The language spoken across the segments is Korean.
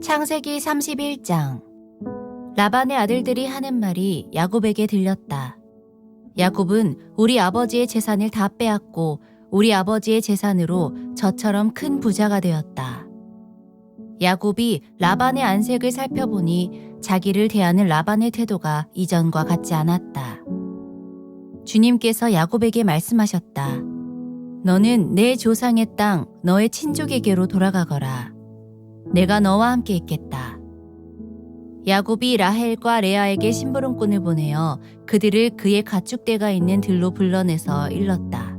창세기 31장. 라반의 아들들이 하는 말이 야곱에게 들렸다. 야곱은 우리 아버지의 재산을 다 빼앗고 우리 아버지의 재산으로 저처럼 큰 부자가 되었다. 야곱이 라반의 안색을 살펴보니 자기를 대하는 라반의 태도가 이전과 같지 않았다. 주님께서 야곱에게 말씀하셨다. 너는 내 조상의 땅 너의 친족에게로 돌아가거라. 내가 너와 함께 있겠다. 야곱이 라헬과 레아에게 심부름꾼을 보내어 그들을 그의 가축대가 있는 들로 불러내서 일렀다.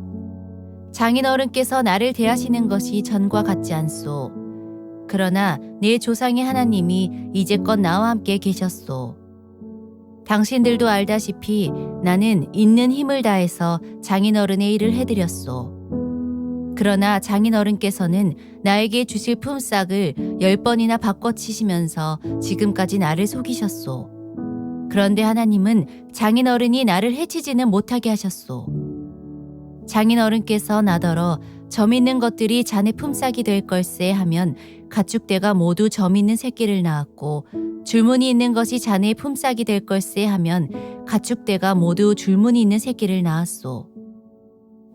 장인어른께서 나를 대하시는 것이 전과 같지 않소. 그러나 내 조상의 하나님이 이제껏 나와 함께 계셨소. 당신들도 알다시피 나는 있는 힘을 다해서 장인어른의 일을 해드렸소. 그러나 장인어른께서는 나에게 주실 품삯을 10번이나 바꿔치시면서 지금까지 나를 속이셨소. 그런데 하나님은 장인어른이 나를 해치지는 못하게 하셨소. 장인어른께서 나더러 점 있는 것들이 자네 품삯이 될 걸세 하면 가축대가 모두 점 있는 새끼를 낳았고, 줄무늬 있는 것이 자네의 품삯이 될 걸세 하면 가축대가 모두 줄무늬 있는 새끼를 낳았소.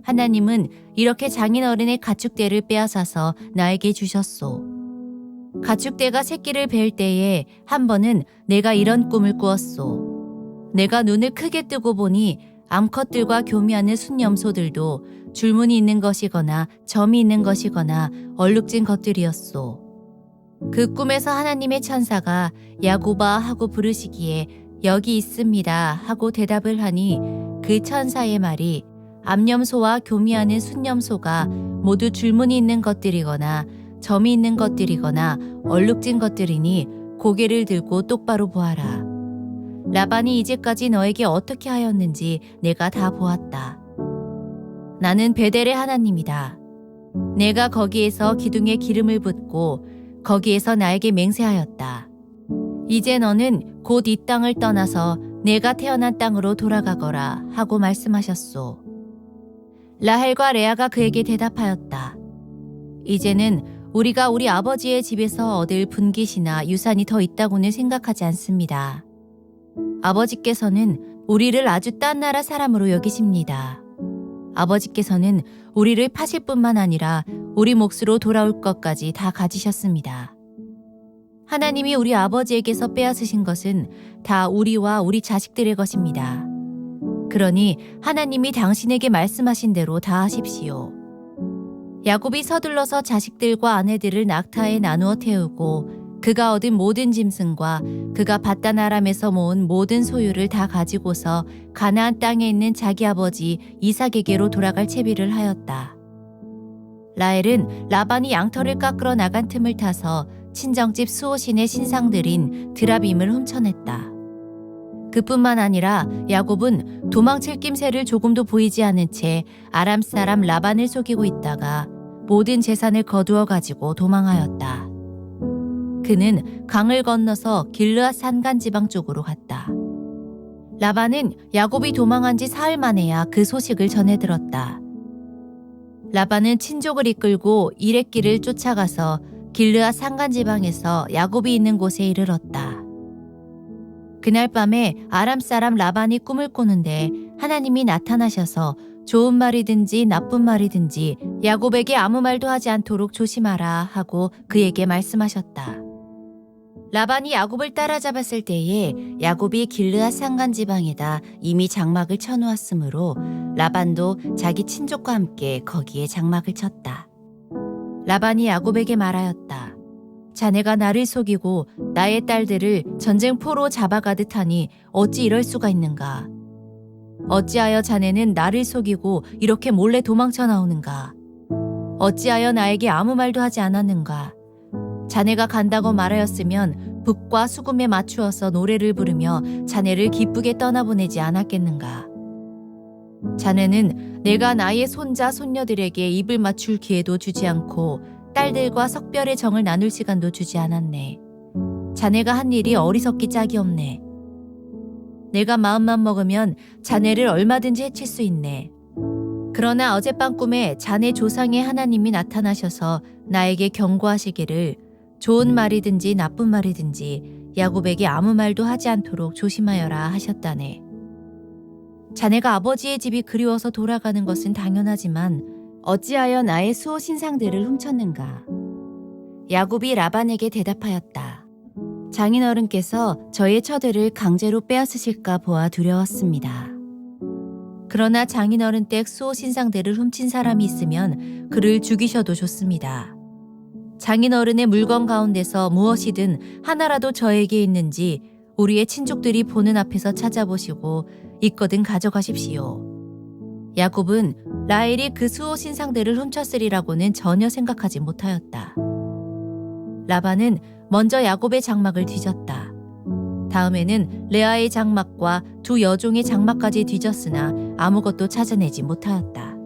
하나님은 이렇게 장인어른의 가축대를 빼앗아서 나에게 주셨소. 가축대가 새끼를 뵐 때에 한 번은 내가 이런 꿈을 꾸었소. 내가 눈을 크게 뜨고 보니 암컷들과 교미하는 순염소들도 줄무늬 있는 것이거나 점이 있는 것이거나 얼룩진 것들이었소. 그 꿈에서 하나님의 천사가 야곱아 하고 부르시기에 여기 있습니다 하고 대답을 하니 그 천사의 말이 암염소와 교미하는 순염소가 모두 줄무늬 있는 것들이거나 점이 있는 것들이거나 얼룩진 것들이니 고개를 들고 똑바로 보아라. 라반이 이제까지 너에게 어떻게 하였는지 내가 다 보았다. 나는 베델의 하나님이다. 내가 거기에서 기둥에 기름을 붓고 거기에서 나에게 맹세하였다. 이제 너는 곧 이 땅을 떠나서 내가 태어난 땅으로 돌아가거라 하고 말씀하셨소. 라헬과 레아가 그에게 대답하였다. 이제는 우리가 우리 아버지의 집에서 얻을 분깃이나 유산이 더 있다고는 생각하지 않습니다. 아버지께서는 우리를 아주 딴 나라 사람으로 여기십니다. 아버지께서는 우리를 파실 뿐만 아니라 우리 몫으로 돌아올 것까지 다 가지셨습니다. 하나님이 우리 아버지에게서 빼앗으신 것은 다 우리와 우리 자식들의 것입니다. 그러니 하나님이 당신에게 말씀하신 대로 다 하십시오. 야곱이 서둘러서 자식들과 아내들을 낙타에 나누어 태우고 그가 얻은 모든 짐승과 그가 밧단 아람에서 모은 모든 소유를 다 가지고서 가나안 땅에 있는 자기 아버지 이삭에게로 돌아갈 채비를 하였다. 라헬은 라반이 양털을 깎으러 나간 틈을 타서 친정집 수호신의 신상들인 드라빔을 훔쳐냈다. 그뿐만 아니라 야곱은 도망칠 낌새를 조금도 보이지 않은 채 아람 사람 라반을 속이고 있다가 모든 재산을 거두어 가지고 도망하였다. 그는 강을 건너서 길르앗 산간 지방 쪽으로 갔다. 라반은 야곱이 도망한 지 사흘 만에야 그 소식을 전해 들었다. 라반은 친족을 이끌고 이레길을 쫓아가서 길르앗 산간 지방에서 야곱이 있는 곳에 이르렀다. 그날 밤에 아람 사람 라반이 꿈을 꾸는데 하나님이 나타나셔서 좋은 말이든지 나쁜 말이든지 야곱에게 아무 말도 하지 않도록 조심하라 하고 그에게 말씀하셨다. 라반이 야곱을 따라잡았을 때에 야곱이 길르앗 산간 지방에다 이미 장막을 쳐놓았으므로 라반도 자기 친족과 함께 거기에 장막을 쳤다. 라반이 야곱에게 말하였다. 자네가 나를 속이고 나의 딸들을 전쟁포로 잡아가듯 하니 어찌 이럴 수가 있는가? 어찌하여 자네는 나를 속이고 이렇게 몰래 도망쳐 나오는가? 어찌하여 나에게 아무 말도 하지 않았는가? 자네가 간다고 말하였으면 북과 수금에 맞추어서 노래를 부르며 자네를 기쁘게 떠나보내지 않았겠는가? 자네는 내가 나의 손자 손녀들에게 입을 맞출 기회도 주지 않고 딸들과 석별의 정을 나눌 시간도 주지 않았네. 자네가 한 일이 어리석기 짝이 없네. 내가 마음만 먹으면 자네를 얼마든지 해칠 수 있네. 그러나 어젯밤 꿈에 자네 조상의 하나님이 나타나셔서 나에게 경고하시기를 좋은 말이든지 나쁜 말이든지 야곱에게 아무 말도 하지 않도록 조심하여라 하셨다네. 자네가 아버지의 집이 그리워서 돌아가는 것은 당연하지만 어찌하여 나의 수호 신상들을 훔쳤는가? 야곱이 라반에게 대답하였다. 장인어른께서 저의 처들을 강제로 빼앗으실까 보아 두려웠습니다. 그러나 장인어른 댁 수호 신상들을 훔친 사람이 있으면 그를 죽이셔도 좋습니다. 장인어른의 물건 가운데서 무엇이든 하나라도 저에게 있는지 우리의 친족들이 보는 앞에서 찾아보시고 있거든 가져가십시오. 야곱은 라헬이 그 수호 신상들을 훔쳤으리라고는 전혀 생각하지 못하였다. 라반은 먼저 야곱의 장막을 뒤졌다. 다음에는 레아의 장막과 두 여종의 장막까지 뒤졌으나 아무것도 찾아내지 못하였다.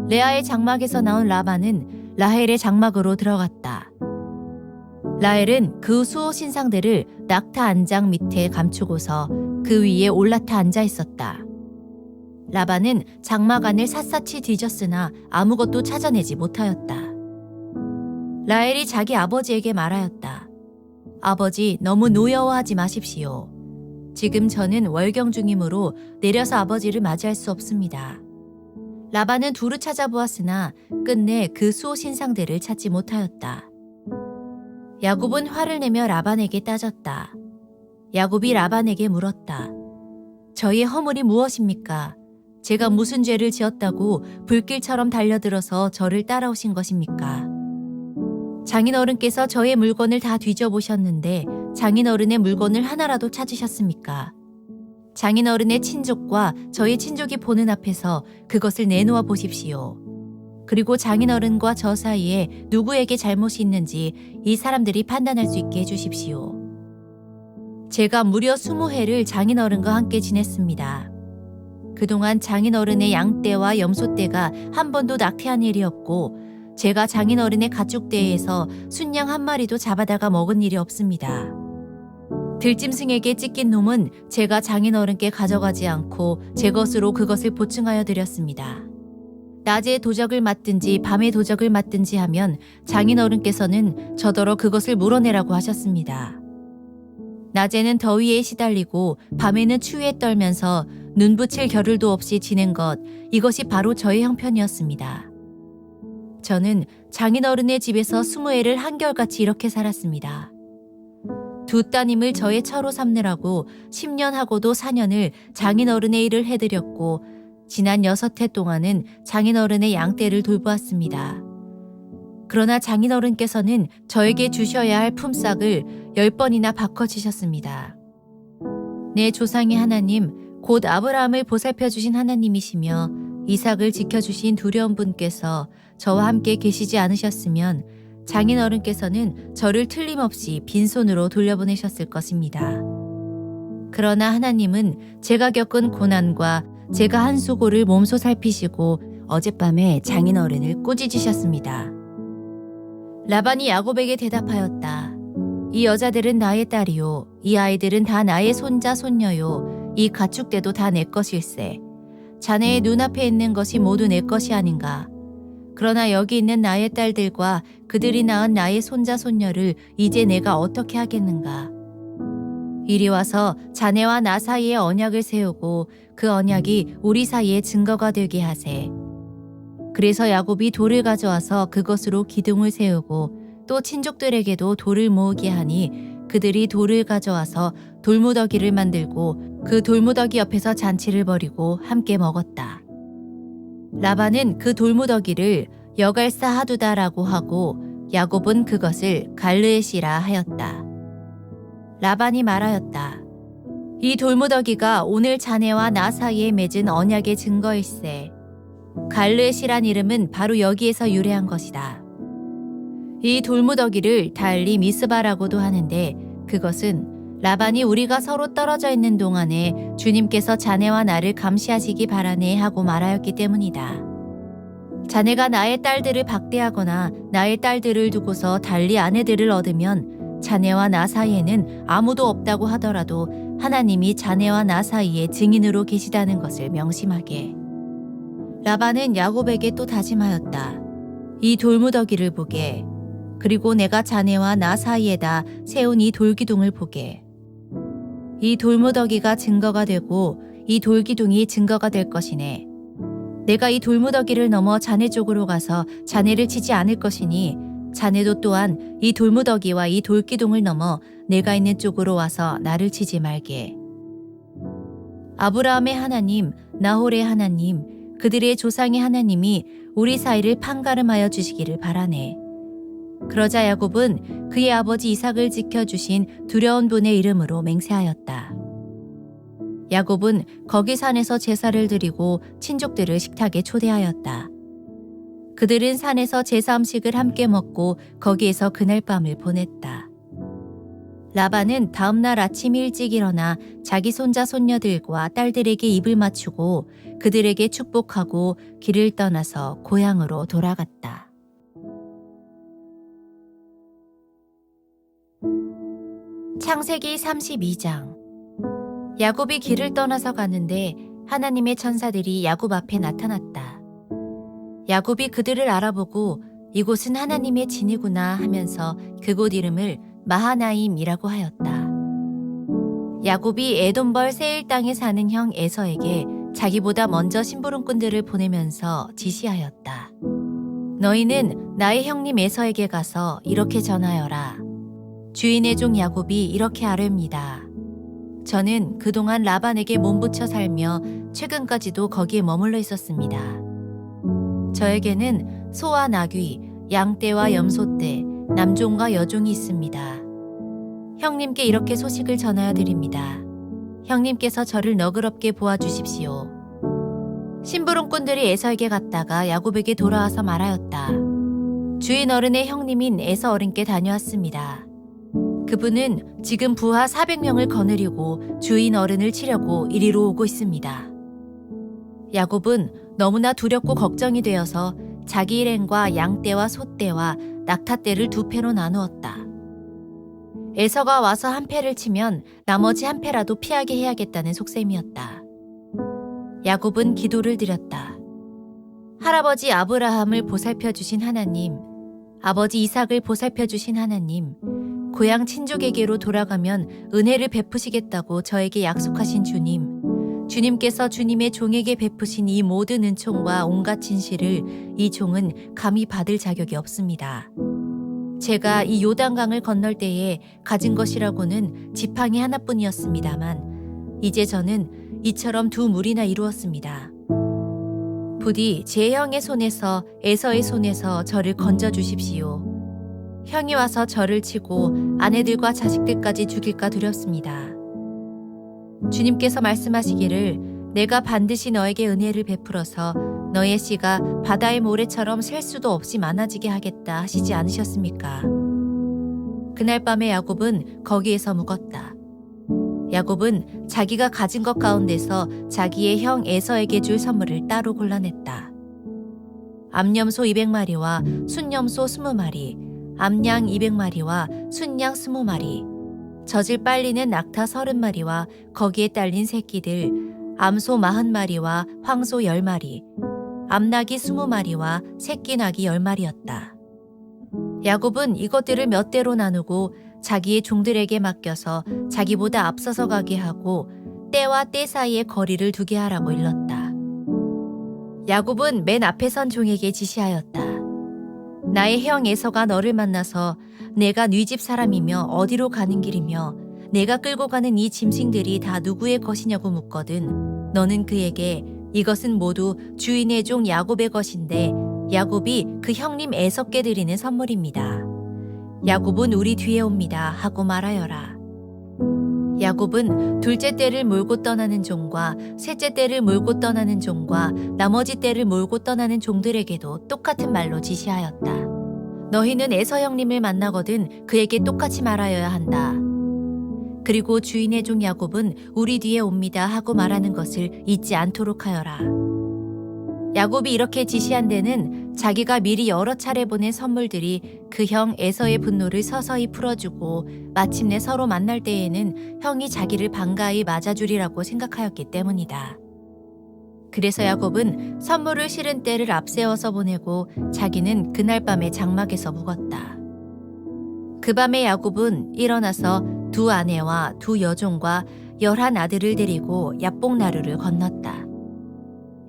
레아의 장막에서 나온 라반은 라헬의 장막으로 들어갔다. 라헬은 그 수호 신상들을 낙타 안장 밑에 감추고서 그 위에 올라타 앉아 있었다. 라반은 장막 안을 샅샅이 뒤졌으나 아무것도 찾아내지 못하였다. 라헬이 자기 아버지에게 말하였다. 아버지, 너무 노여워하지 마십시오. 지금 저는 월경 중이므로 내려서 아버지를 맞이할 수 없습니다. 라반은 두루 찾아보았으나 끝내 그 수호 신상들을 찾지 못하였다. 야곱은 화를 내며 라반에게 따졌다. 야곱이 라반에게 물었다. 저의 허물이 무엇입니까? 제가 무슨 죄를 지었다고 불길처럼 달려들어서 저를 따라오신 것입니까? 장인어른께서 저의 물건을 다 뒤져보셨는데 장인어른의 물건을 하나라도 찾으셨습니까? 장인어른의 친족과 저의 친족이 보는 앞에서 그것을 내놓아 보십시오. 그리고 장인어른과 저 사이에 누구에게 잘못이 있는지 이 사람들이 판단할 수 있게 해주십시오. 제가 무려 20해를 장인어른과 함께 지냈습니다. 그동안 장인어른의 양떼와 염소떼가 한 번도 낙태한 일이 없고 제가 장인어른의 가축대에서 순양 한 마리도 잡아다가 먹은 일이 없습니다. 들짐승에게 찢긴 놈은 제가 장인어른께 가져가지 않고 제 것으로 그것을 보충하여 드렸습니다. 낮에 도적을 맞든지 밤에 도적을 맞든지 하면 장인어른께서는 저더러 그것을 물어내라고 하셨습니다. 낮에는 더위에 시달리고 밤에는 추위에 떨면서 눈 붙일 겨를도 없이 지낸 것, 이것이 바로 저의 형편이었습니다. 저는 장인어른의 집에서 20해를 한결같이 이렇게 살았습니다. 두 따님을 저의 처로 삼느라고 10년 하고도 4년을 장인어른의 일을 해드렸고 지난 6해 동안은 장인어른의 양떼를 돌보았습니다. 그러나 장인어른께서는 저에게 주셔야 할 품삯을 10번이나 바꿔주셨습니다. 내 조상의 하나님, 곧 아브라함을 보살펴주신 하나님이시며 이삭을 지켜주신 두려운 분께서 저와 함께 계시지 않으셨으면 장인어른께서는 저를 틀림없이 빈손으로 돌려보내셨을 것입니다. 그러나 하나님은 제가 겪은 고난과 제가 한 수고를 몸소 살피시고 어젯밤에 장인어른을 꾸짖으셨습니다. 라반이 야곱에게 대답하였다. 이 여자들은 나의 딸이요. 이 아이들은 다 나의 손자 손녀요. 이 가축대도 다 내 것일세. 자네의 눈앞에 있는 것이 모두 내 것이 아닌가. 그러나 여기 있는 나의 딸들과 그들이 낳은 나의 손자 손녀를 이제 내가 어떻게 하겠는가. 이리 와서 자네와 나 사이에 언약을 세우고 그 언약이 우리 사이에 증거가 되게 하세. 그래서 야곱이 돌을 가져와서 그것으로 기둥을 세우고 또 친족들에게도 돌을 모으게 하니 그들이 돌을 가져와서 돌무더기를 만들고 그 돌무더기 옆에서 잔치를 벌이고 함께 먹었다. 라반은 그 돌무더기를 여갈사 하두다라고 하고 야곱은 그것을 갈르에시라 하였다. 라반이 말하였다. 이 돌무더기가 오늘 자네와 나 사이에 맺은 언약의 증거일세. 갈르에시란 이름은 바로 여기에서 유래한 것이다. 이 돌무더기를 달리 미스바라고도 하는데 그것은 라반이 우리가 서로 떨어져 있는 동안에 주님께서 자네와 나를 감시하시기 바라네 하고 말하였기 때문이다. 자네가 나의 딸들을 박대하거나 나의 딸들을 두고서 달리 아내들을 얻으면 자네와 나 사이에는 아무도 없다고 하더라도 하나님이 자네와 나 사이에 증인으로 계시다는 것을 명심하게. 라반은 야곱에게 또 다짐하였다. 이 돌무더기를 보게. 그리고 내가 자네와 나 사이에다 세운 이 돌기둥을 보게. 이 돌무더기가 증거가 되고 이 돌기둥이 증거가 될 것이네. 내가 이 돌무더기를 넘어 자네 쪽으로 가서 자네를 치지 않을 것이니 자네도 또한 이 돌무더기와 이 돌기둥을 넘어 내가 있는 쪽으로 와서 나를 치지 말게. 아브라함의 하나님, 나홀의 하나님, 그들의 조상의 하나님이 우리 사이를 판가름하여 주시기를 바라네. 그러자 야곱은 그의 아버지 이삭을 지켜주신 두려운 분의 이름으로 맹세하였다. 야곱은 거기 산에서 제사를 드리고 친족들을 식탁에 초대하였다. 그들은 산에서 제사 음식을 함께 먹고 거기에서 그날 밤을 보냈다. 라반은 다음날 아침 일찍 일어나 자기 손자 손녀들과 딸들에게 입을 맞추고 그들에게 축복하고 길을 떠나서 고향으로 돌아갔다. 창세기 32장. 야곱이 길을 떠나서 가는데 하나님의 천사들이 야곱 앞에 나타났다. 야곱이 그들을 알아보고 이곳은 하나님의 진이구나 하면서 그곳 이름을 마하나임이라고 하였다. 야곱이 에돔벌 세일 땅에 사는 형 에서에게 자기보다 먼저 심부름꾼들을 보내면서 지시하였다. 너희는 나의 형님 에서에게 가서 이렇게 전하여라. 주인의 종 야곱이 이렇게 아뢰입니다. 저는 그동안 라반에게 몸붙여 살며 최근까지도 거기에 머물러 있었습니다. 저에게는 소와 나귀, 양떼와 염소떼, 남종과 여종이 있습니다. 형님께 이렇게 소식을 전하여 드립니다. 형님께서 저를 너그럽게 보아주십시오. 심부름꾼들이 에서에게 갔다가 야곱에게 돌아와서 말하였다. 주인 어른의 형님인 에서 어른께 다녀왔습니다. 그분은 지금 부하 400명을 거느리고 주인 어른을 치려고 이리로 오고 있습니다. 야곱은 너무나 두렵고 걱정이 되어서 자기 일행과 양떼와 소떼와 낙타떼를 두 패로 나누었다. 에서가 와서 한 패를 치면 나머지 한 패라도 피하게 해야겠다는 속셈이었다. 야곱은 기도를 드렸다. 할아버지 아브라함을 보살펴 주신 하나님, 아버지 이삭을 보살펴 주신 하나님, 고향 친족에게로 돌아가면 은혜를 베푸시겠다고 저에게 약속하신 주님, 주님께서 주님의 종에게 베푸신 이 모든 은총과 온갖 진실을 이 종은 감히 받을 자격이 없습니다. 제가 이 요단강을 건널 때에 가진 것이라고는 지팡이 하나뿐이었습니다만 이제 저는 이처럼 두 무리나 이루었습니다. 부디 제 형의 손에서 에서의 손에서 저를 건져 주십시오. 형이 와서 저를 치고 아내들과 자식들까지 죽일까 두렵습니다. 주님께서 말씀하시기를 내가 반드시 너에게 은혜를 베풀어서 너의 씨가 바다의 모래처럼 셀 수도 없이 많아지게 하겠다 하시지 않으셨습니까? 그날 밤에 야곱은 거기에서 묵었다. 야곱은 자기가 가진 것 가운데서 자기의 형 에서에게 줄 선물을 따로 골라냈다. 암염소 200마리와 순염소 20마리, 암양 200마리와 순양 20마리, 젖을 빨리는 낙타 30마리와 거기에 딸린 새끼들, 암소 40마리와 황소 10마리, 암낙이 20마리와 새끼 낙이 10마리였다. 야곱은 이것들을 몇 대로 나누고 자기의 종들에게 맡겨서 자기보다 앞서서 가게 하고 때와 때 사이에 거리를 두게 하라고 일렀다. 야곱은 맨 앞에 선 종에게 지시하였다. 나의 형 에서가 너를 만나서 내가 네 집 사람이며 어디로 가는 길이며 내가 끌고 가는 이 짐승들이 다 누구의 것이냐고 묻거든 너는 그에게 이것은 모두 주인의 종 야곱의 것인데 야곱이 그 형님 에서께 드리는 선물입니다. 야곱은 우리 뒤에 옵니다 하고 말하여라. 야곱은 둘째 떼를 몰고 떠나는 종과 셋째 떼를 몰고 떠나는 종과 나머지 떼를 몰고 떠나는 종들에게도 똑같은 말로 지시하였다. 너희는 에서 형님을 만나거든 그에게 똑같이 말하여야 한다. 그리고 주인의 종 야곱은 우리 뒤에 옵니다 하고 말하는 것을 잊지 않도록 하여라. 야곱이 이렇게 지시한 데는 자기가 미리 여러 차례 보낸 선물들이 그 형 에서의 분노를 서서히 풀어주고 마침내 서로 만날 때에는 형이 자기를 반가이 맞아주리라고 생각하였기 때문이다. 그래서 야곱은 선물을 실은 떼를 앞세워서 보내고 자기는 그날 밤에 장막에서 묵었다. 그 밤에 야곱은 일어나서 두 아내와 두 여종과 11 아들을 데리고 야복나루를 건넜다.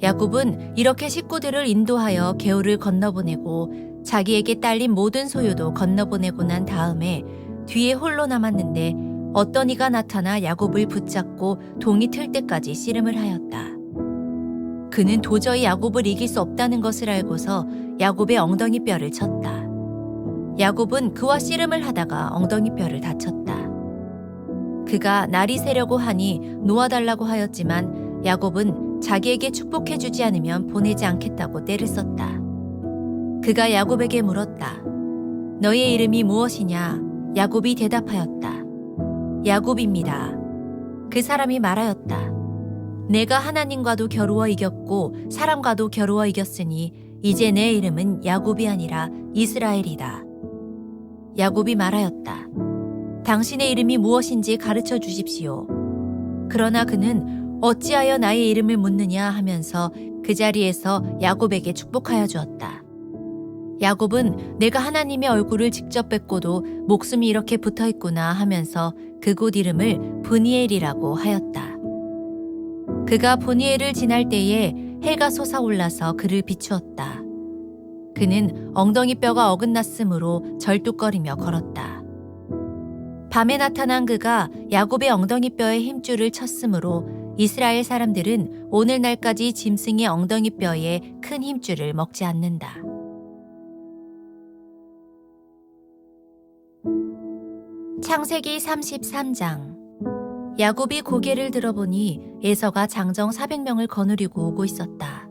야곱은 이렇게 식구들을 인도하여 개울을 건너보내고 자기에게 딸린 모든 소유도 건너보내고 난 다음에 뒤에 홀로 남았는데 어떤 이가 나타나 야곱을 붙잡고 동이 틀 때까지 씨름을 하였다. 그는 도저히 야곱을 이길 수 없다는 것을 알고서 야곱의 엉덩이 뼈를 쳤다. 야곱은 그와 씨름을 하다가 엉덩이 뼈를 다쳤다. 그가 날이 새려고 하니 놓아달라고 하였지만 야곱은 자기에게 축복해주지 않으면 보내지 않겠다고 떼를 썼다. 그가 야곱에게 물었다. 너의 이름이 무엇이냐? 야곱이 대답하였다. 야곱입니다. 그 사람이 말하였다. 내가 하나님과도 겨루어 이겼고 사람과도 겨루어 이겼으니 이제 내 이름은 야곱이 아니라 이스라엘이다. 야곱이 말하였다. 당신의 이름이 무엇인지 가르쳐 주십시오. 그러나 그는 어찌하여 나의 이름을 묻느냐 하면서 그 자리에서 야곱에게 축복하여 주었다. 야곱은 내가 하나님의 얼굴을 직접 뵙고도 목숨이 이렇게 붙어 있구나 하면서 그곳 이름을 브니엘이라고 하였다. 그가 브니엘을 지날 때에 해가 솟아올라서 그를 비추었다. 그는 엉덩이 뼈가 어긋났으므로 절뚝거리며 걸었다. 밤에 나타난 그가 야곱의 엉덩이 뼈에 힘줄을 쳤으므로 이스라엘 사람들은 오늘날까지 짐승의 엉덩이 뼈에 큰 힘줄을 먹지 않는다. 창세기 33장. 야곱이 고개를 들어보니 에서가 장정 400명을 거느리고 오고 있었다.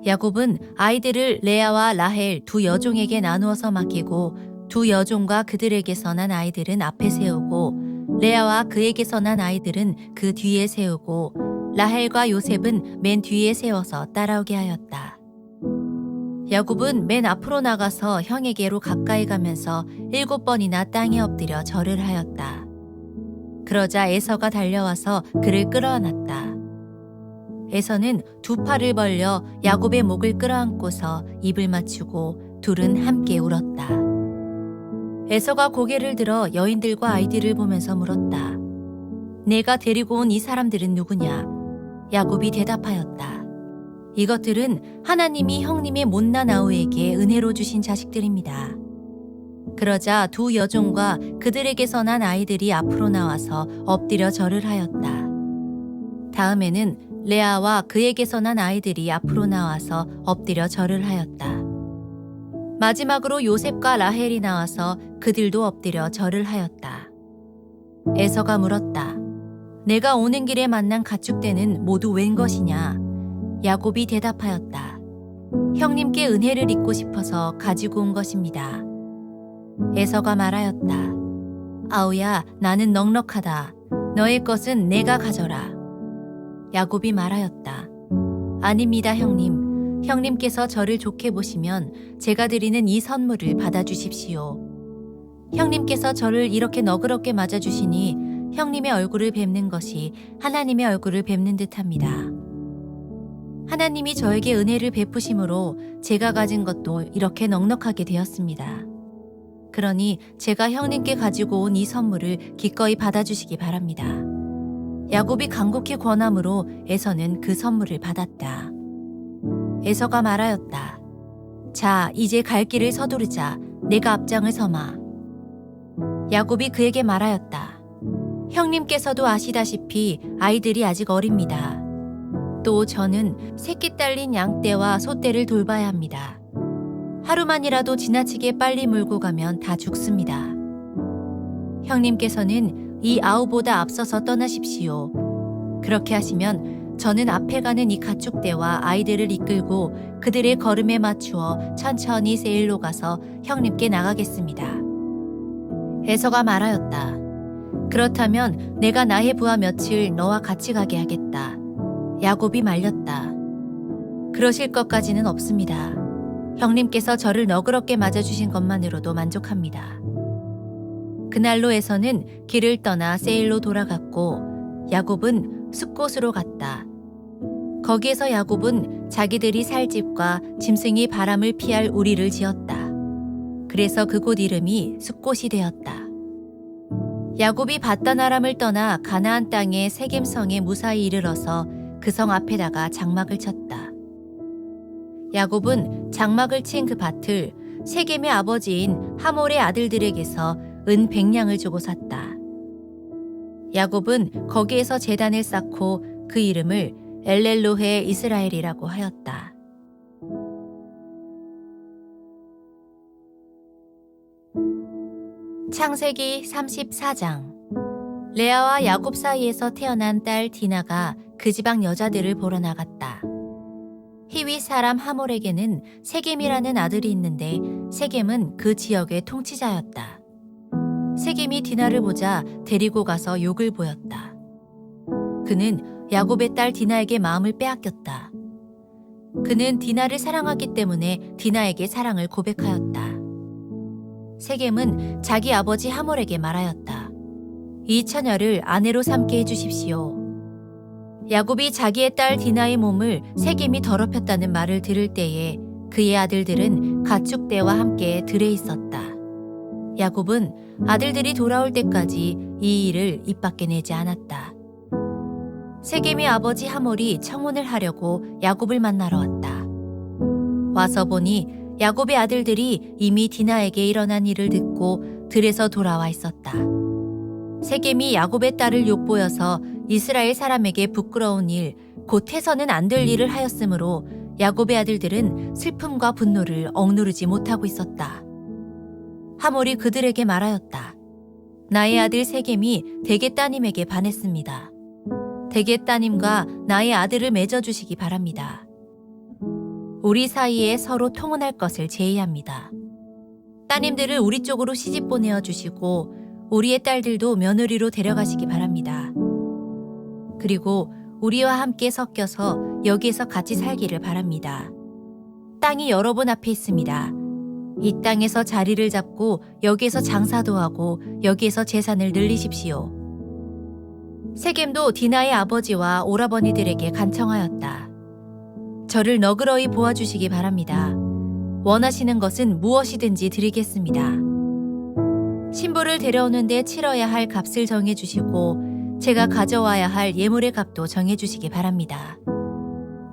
야곱은 아이들을 레아와 라헬 두 여종에게 나누어서 맡기고 두 여종과 그들에게서 난 아이들은 앞에 세우고 레아와 그에게서 난 아이들은 그 뒤에 세우고 라헬과 요셉은 맨 뒤에 세워서 따라오게 하였다. 야곱은 맨 앞으로 나가서 형에게로 가까이 가면서 7번이나 땅에 엎드려 절을 하였다. 그러자 에서가 달려와서 그를 끌어안았다. 에서는 두 팔을 벌려 야곱의 목을 끌어안고서 입을 맞추고 둘은 함께 울었다. 에서가 고개를 들어 여인들과 아이들을 보면서 물었다. 내가 데리고 온 이 사람들은 누구냐? 야곱이 대답하였다. 이것들은 하나님이 형님의 못난 아우에게 은혜로 주신 자식들입니다. 그러자 두 여종과 그들에게서 난 아이들이 앞으로 나와서 엎드려 절을 하였다. 다음에는 레아와 그에게서 난 아이들이 앞으로 나와서 엎드려 절을 하였다. 마지막으로 요셉과 라헬이 나와서 그들도 엎드려 절을 하였다. 에서가 물었다. 내가 오는 길에 만난 가축대는 모두 웬 것이냐? 야곱이 대답하였다. 형님께 은혜를 입고 싶어서 가지고 온 것입니다. 에서가 말하였다. 아우야, 나는 넉넉하다. 너의 것은 내가 가져라. 야곱이 말하였다. 아닙니다, 형님. 형님께서 저를 좋게 보시면 제가 드리는 이 선물을 받아주십시오. 형님께서 저를 이렇게 너그럽게 맞아주시니 형님의 얼굴을 뵙는 것이 하나님의 얼굴을 뵙는 듯합니다. 하나님이 저에게 은혜를 베푸심으로 제가 가진 것도 이렇게 넉넉하게 되었습니다. 그러니 제가 형님께 가지고 온 이 선물을 기꺼이 받아주시기 바랍니다. 야곱이 간곡히 권함으로 에서는 그 선물을 받았다. 에서가 말하였다. 자, 이제 갈 길을 서두르자. 내가 앞장을 서마. 야곱이 그에게 말하였다. 형님께서도 아시다시피 아이들이 아직 어립니다. 또 저는 새끼 딸린 양떼와 소떼를 돌봐야 합니다. 하루만이라도 지나치게 빨리 몰고 가면 다 죽습니다. 형님께서는 이 아우보다 앞서서 떠나십시오. 그렇게 하시면 저는 앞에 가는 이 가축대와 아이들을 이끌고 그들의 걸음에 맞추어 천천히 세일로 가서 형님께 나가겠습니다. 에서가 말하였다. 그렇다면 내가 나의 부하 며칠 너와 같이 가게 하겠다. 야곱이 말렸다. 그러실 것까지는 없습니다. 형님께서 저를 너그럽게 맞아주신 것만으로도 만족합니다. 그날로 에서는 길을 떠나 세일로 돌아갔고 야곱은 숲곳으로 갔다. 거기에서 야곱은 자기들이 살 집과 짐승이 바람을 피할 우리를 지었다. 그래서 그곳 이름이 숫곳이 되었다. 야곱이 밧단 아람을 떠나 가나안 땅의 세겜성에 무사히 이르러서 그 성 앞에다가 장막을 쳤다. 야곱은 장막을 친 그 밭을 세겜의 아버지인 하몰의 아들들에게서 은 100냥을 주고 샀다. 야곱은 거기에서 제단을 쌓고 그 이름을 엘렐로헤 이스라엘이라고 하였다. 창세기 34장. 레아와 야곱 사이에서 태어난 딸 디나가 그 지방 여자들을 보러 나갔다. 히위 사람 하몰에게는 세겜이라는 아들이 있는데 세겜은 그 지역의 통치자였다. 세겜이 디나를 보자 데리고 가서 욕을 보였다. 그는 야곱의 딸 디나에게 마음을 빼앗겼다. 그는 디나를 사랑하기 때문에 디나에게 사랑을 고백하였다. 세겜은 자기 아버지 하몰에게 말하였다. 이 처녀를 아내로 삼게 해주십시오. 야곱이 자기의 딸 디나의 몸을 세겜이 더럽혔다는 말을 들을 때에 그의 아들들은 가축대와 함께 들에 있었다. 야곱은 아들들이 돌아올 때까지 이 일을 입 밖에 내지 않았다. 세겜의 아버지 하몰이 청혼을 하려고 야곱을 만나러 왔다. 와서 보니 야곱의 아들들이 이미 디나에게 일어난 일을 듣고 들에서 돌아와 있었다. 세겜이 야곱의 딸을 욕보여서 이스라엘 사람에게 부끄러운 일, 곧 해서는 안 될 일을 하였으므로 야곱의 아들들은 슬픔과 분노를 억누르지 못하고 있었다. 하몰이 그들에게 말하였다. 나의 아들 세겜이 대개 따님에게 반했습니다. 대개 따님과 나의 아들을 맺어주시기 바랍니다. 우리 사이에 서로 통혼할 것을 제의합니다. 따님들을 우리 쪽으로 시집 보내어 주시고 우리의 딸들도 며느리로 데려가시기 바랍니다. 그리고 우리와 함께 섞여서 여기에서 같이 살기를 바랍니다. 땅이 여러 분 앞에 있습니다. 이 땅에서 자리를 잡고 여기에서 장사도 하고 여기에서 재산을 늘리십시오. 세겜도 디나의 아버지와 오라버니들에게 간청하였다. 저를 너그러이 보아주시기 바랍니다. 원하시는 것은 무엇이든지 드리겠습니다. 신부를 데려오는데 치러야 할 값을 정해주시고 제가 가져와야 할 예물의 값도 정해주시기 바랍니다.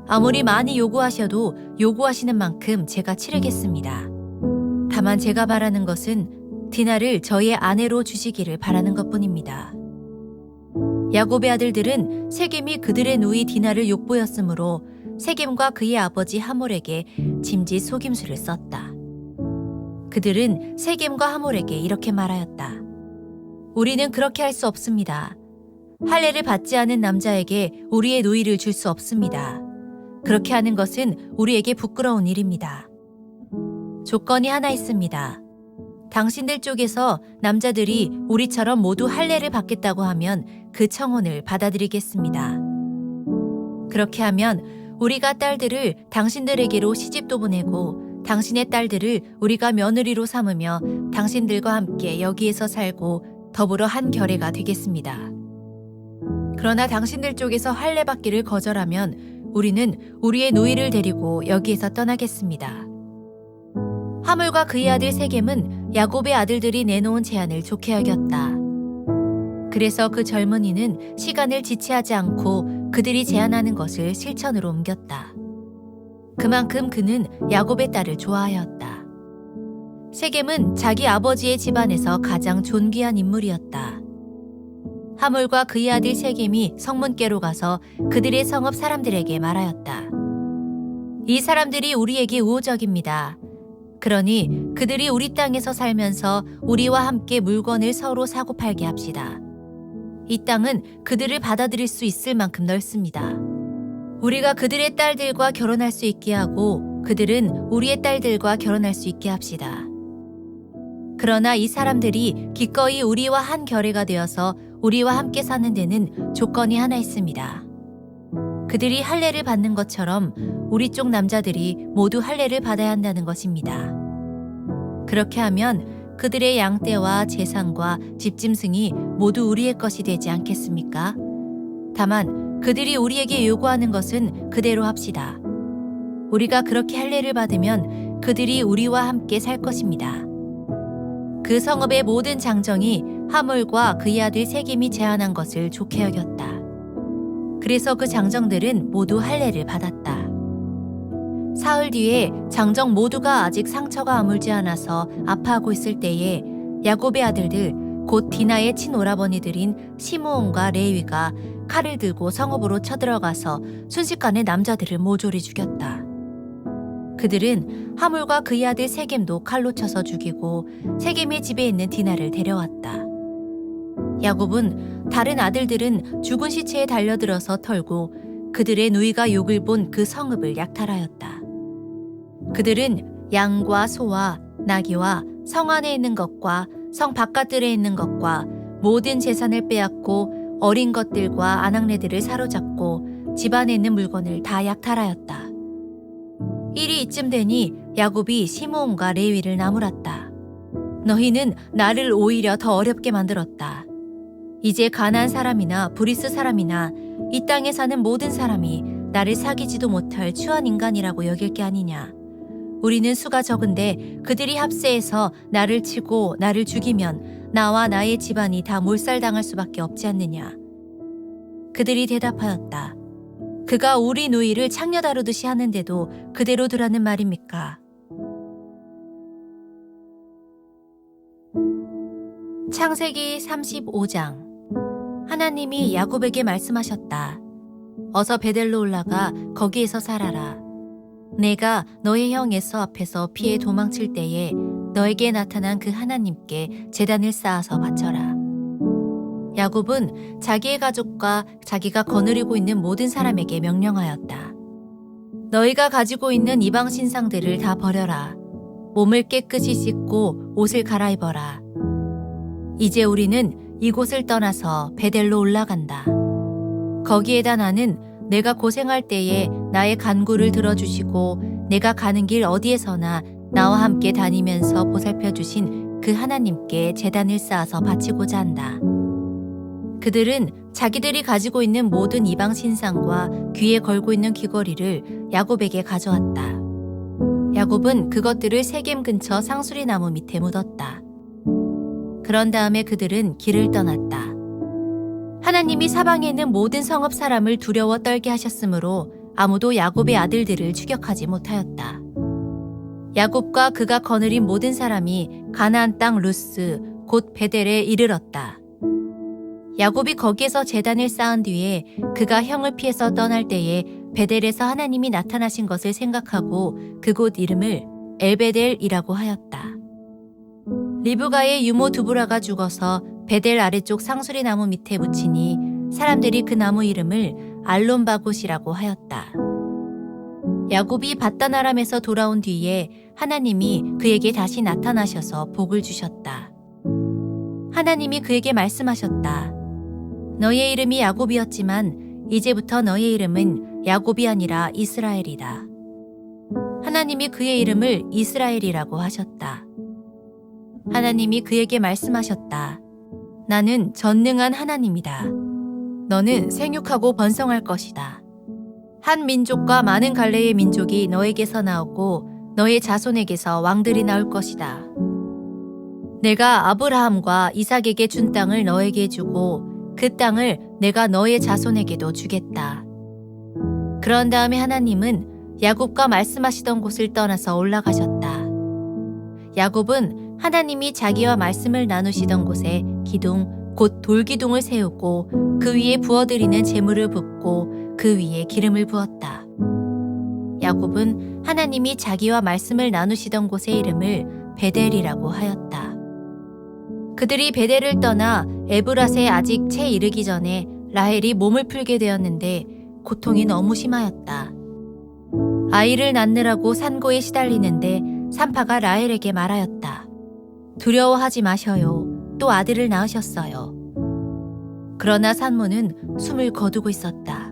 아무리 많이 요구하셔도 요구하시는 만큼 제가 치르겠습니다. 다만 제가 바라는 것은 디나를 저의 아내로 주시기를 바라는 것뿐입니다. 야곱의 아들들은 세겜이 그들의 누이 디나를 욕보였으므로 세겜과 그의 아버지 하몰에게 짐짓 속임수를 썼다. 그들은 세겜과 하몰에게 이렇게 말하였다. 우리는 그렇게 할 수 없습니다. 할례를 받지 않은 남자에게 우리의 누이를 줄 수 없습니다. 그렇게 하는 것은 우리에게 부끄러운 일입니다. 조건이 하나 있습니다. 당신들 쪽에서 남자들이 우리처럼 모두 할례를 받겠다고 하면 그 청혼을 받아들이겠습니다. 그렇게 하면 우리가 딸들을 당신들에게로 시집도 보내고 당신의 딸들을 우리가 며느리로 삼으며 당신들과 함께 여기에서 살고 더불어 한 결례가 되겠습니다. 그러나 당신들 쪽에서 할례 받기를 거절하면 우리는 우리의 누이를 데리고 여기에서 떠나겠습니다. 하몰과 그의 아들 세겜은 야곱의 아들들이 내놓은 제안을 좋게 여겼다. 그래서 그 젊은이는 시간을 지체하지 않고 그들이 제안하는 것을 실천으로 옮겼다. 그만큼 그는 야곱의 딸을 좋아하였다. 세겜은 자기 아버지의 집안에서 가장 존귀한 인물이었다. 하몰과 그의 아들 세겜이 성문께로 가서 그들의 성읍 사람들에게 말하였다. 이 사람들이 우리에게 우호적입니다. 그러니 그들이 우리 땅에서 살면서 우리와 함께 물건을 서로 사고 팔게 합시다. 이 땅은 그들을 받아들일 수 있을 만큼 넓습니다. 우리가 그들의 딸들과 결혼할 수 있게 하고 그들은 우리의 딸들과 결혼할 수 있게 합시다. 그러나 이 사람들이 기꺼이 우리와 한 결례가 되어서 우리와 함께 사는 데는 조건이 하나 있습니다. 그들이 할례를 받는 것처럼 우리 쪽 남자들이 모두 할례를 받아야 한다는 것입니다. 그렇게 하면 그들의 양떼와 재산과 집짐승이 모두 우리의 것이 되지 않겠습니까? 다만 그들이 우리에게 요구하는 것은 그대로 합시다. 우리가 그렇게 할례를 받으면 그들이 우리와 함께 살 것입니다. 그 성읍의 모든 장정이 하물과 그의 아들 세겜이 제안한 것을 좋게 여겼다. 그래서 그 장정들은 모두 할례를 받았다. 사흘 뒤에 장정 모두가 아직 상처가 아물지 않아서 아파하고 있을 때에 야곱의 아들들 곧 디나의 친오라버니들인 시므온과 레위가 칼을 들고 성읍으로 쳐들어가서 순식간에 남자들을 모조리 죽였다. 그들은 하물과 그의 아들 세겜도 칼로 쳐서 죽이고 세겜의 집에 있는 디나를 데려왔다. 야곱은 다른 아들들은 죽은 시체에 달려들어서 털고 그들의 누이가 욕을 본 그 성읍을 약탈하였다. 그들은 양과 소와 나귀와 성 안에 있는 것과 성 바깥들에 있는 것과 모든 재산을 빼앗고 어린 것들과 아낙네들을 사로잡고 집 안에 있는 물건을 다 약탈하였다. 일이 이쯤 되니 야곱이 시므온과 레위를 나무랐다. 너희는 나를 오히려 더 어렵게 만들었다. 이제 가나안 사람이나 브리스 사람이나 이 땅에 사는 모든 사람이 나를 사귀지도 못할 추한 인간이라고 여길 게 아니냐. 우리는 수가 적은데 그들이 합세해서 나를 치고 나를 죽이면 나와 나의 집안이 다 몰살당할 수밖에 없지 않느냐. 그들이 대답하였다. 그가 우리 누이를 창녀 다루듯이 하는데도 그대로 두라는 말입니까? 창세기 35장. 하나님이 야곱에게 말씀하셨다. 어서 베델로 올라가 거기에서 살아라. 내가 너의 형 에서 앞에서 피해 도망칠 때에 너에게 나타난 그 하나님께 제단을 쌓아서 바쳐라. 야곱은 자기의 가족과 자기가 거느리고 있는 모든 사람에게 명령하였다. 너희가 가지고 있는 이방 신상들을 다 버려라. 몸을 깨끗이 씻고 옷을 갈아입어라. 이제 우리는 이곳을 떠나서 베델로 올라간다. 거기에다 나는 내가 고생할 때에 나의 간구를 들어주시고 내가 가는 길 어디에서나 나와 함께 다니면서 보살펴주신 그 하나님께 제단을 쌓아서 바치고자 한다. 그들은 자기들이 가지고 있는 모든 이방 신상과 귀에 걸고 있는 귀걸이를 야곱에게 가져왔다. 야곱은 그것들을 세겜 근처 상수리 나무 밑에 묻었다. 그런 다음에 그들은 길을 떠났다. 하나님이 사방에 있는 모든 성읍 사람을 두려워 떨게 하셨으므로 아무도 야곱의 아들들을 추격하지 못하였다. 야곱과 그가 거느린 모든 사람이 가나안 땅 루스 곧 베델에 이르렀다. 야곱이 거기에서 제단을 쌓은 뒤에 그가 형을 피해서 떠날 때에 베델에서 하나님이 나타나신 것을 생각하고 그곳 이름을 엘베델이라고 하였다. 리브가의 유모 두브라가 죽어서 베델 아래쪽 상수리 나무 밑에 묻히니 사람들이 그 나무 이름을 알론바곳이라고 하였다. 야곱이 밧단 아람에서 돌아온 뒤에 하나님이 그에게 다시 나타나셔서 복을 주셨다. 하나님이 그에게 말씀하셨다. 너의 이름이 야곱이었지만 이제부터 너의 이름은 야곱이 아니라 이스라엘이다. 하나님이 그의 이름을 이스라엘이라고 하셨다. 하나님이 그에게 말씀하셨다. 나는 전능한 하나님이다. 너는 생육하고 번성할 것이다. 한 민족과 많은 갈래의 민족이 너에게서 나오고 너의 자손에게서 왕들이 나올 것이다. 내가 아브라함과 이삭에게 준 땅을 너에게 주고 그 땅을 내가 너의 자손에게도 주겠다. 그런 다음에 하나님은 야곱과 말씀하시던 곳을 떠나서 올라가셨다. 야곱은 하나님이 자기와 말씀을 나누시던 곳에 기둥 곧 돌기둥을 세우고 그 위에 부어드리는 제물을 붓고 그 위에 기름을 부었다. 야곱은 하나님이 자기와 말씀을 나누시던 곳의 이름을 베델이라고 하였다. 그들이 베델을 떠나 에브랏에 아직 채 이르기 전에 라헬이 몸을 풀게 되었는데 고통이 너무 심하였다. 아이를 낳느라고 산고에 시달리는데 산파가 라헬에게 말하였다. 두려워하지 마셔요. 또 아들을 낳으셨어요. 그러나 산모는 숨을 거두고 있었다.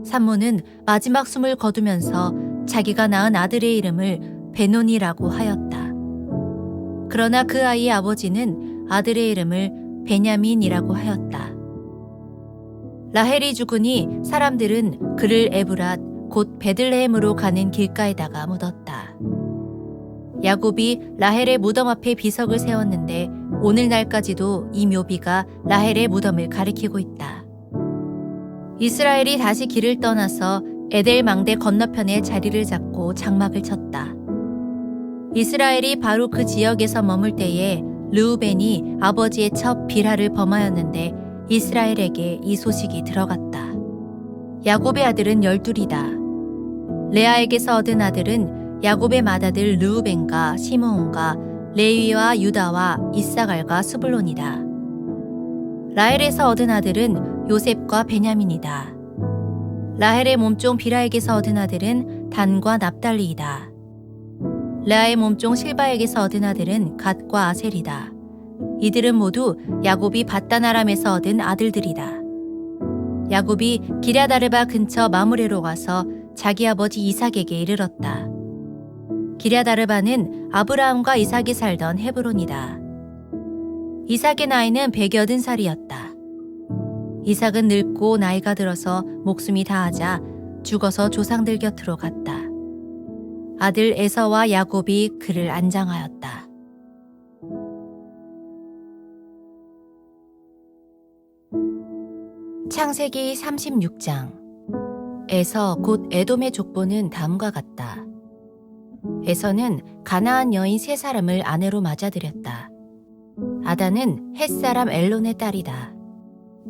산모는 마지막 숨을 거두면서 자기가 낳은 아들의 이름을 베논이라고 하였다. 그러나 그 아이의 아버지는 아들의 이름을 베냐민이라고 하였다. 라헬이 죽으니 사람들은 그를 에브랏 곧 베들레헴으로 가는 길가에다가 묻었다. 야곱이 라헬의 무덤 앞에 비석을 세웠는데 오늘날까지도 이 묘비가 라헬의 무덤을 가리키고 있다. 이스라엘이 다시 길을 떠나서 에델 망대 건너편에 자리를 잡고 장막을 쳤다. 이스라엘이 바로 그 지역에서 머물 때에 르우벤이 아버지의 첩 빌하를 범하였는데 이스라엘에게 이 소식이 들어갔다. 야곱의 아들은 12이다. 레아에게서 얻은 아들은 야곱의 맏아들 르우벤과 시므온과 레위와 유다와 이사갈과 스불론이다. 라헬에서 얻은 아들은 요셉과 베냐민이다. 라헬의 몸종 빌하에게서 얻은 아들은 단과 납달리이다. 레아의 몸종 실바에게서 얻은 아들은 갓과 아셀이다. 이들은 모두 야곱이 밧단 아람에서 얻은 아들들이다. 야곱이 기럇아르바 근처 마므레로 가서 자기 아버지 이삭에게 이르렀다. 기럇아르바는 아브라함과 이삭이 살던 헤브론이다. 이삭의 나이는 180살이었다. 이삭은 늙고 나이가 들어서 목숨이 다하자 죽어서 조상들 곁으로 갔다. 아들 에서와 야곱이 그를 안장하였다. 창세기 36장. 에서 곧 에돔의 족보는 다음과 같다. 에서는 가나안 여인 3사람을 아내로 맞아들였다. 아다는 헷사람 엘론의 딸이다.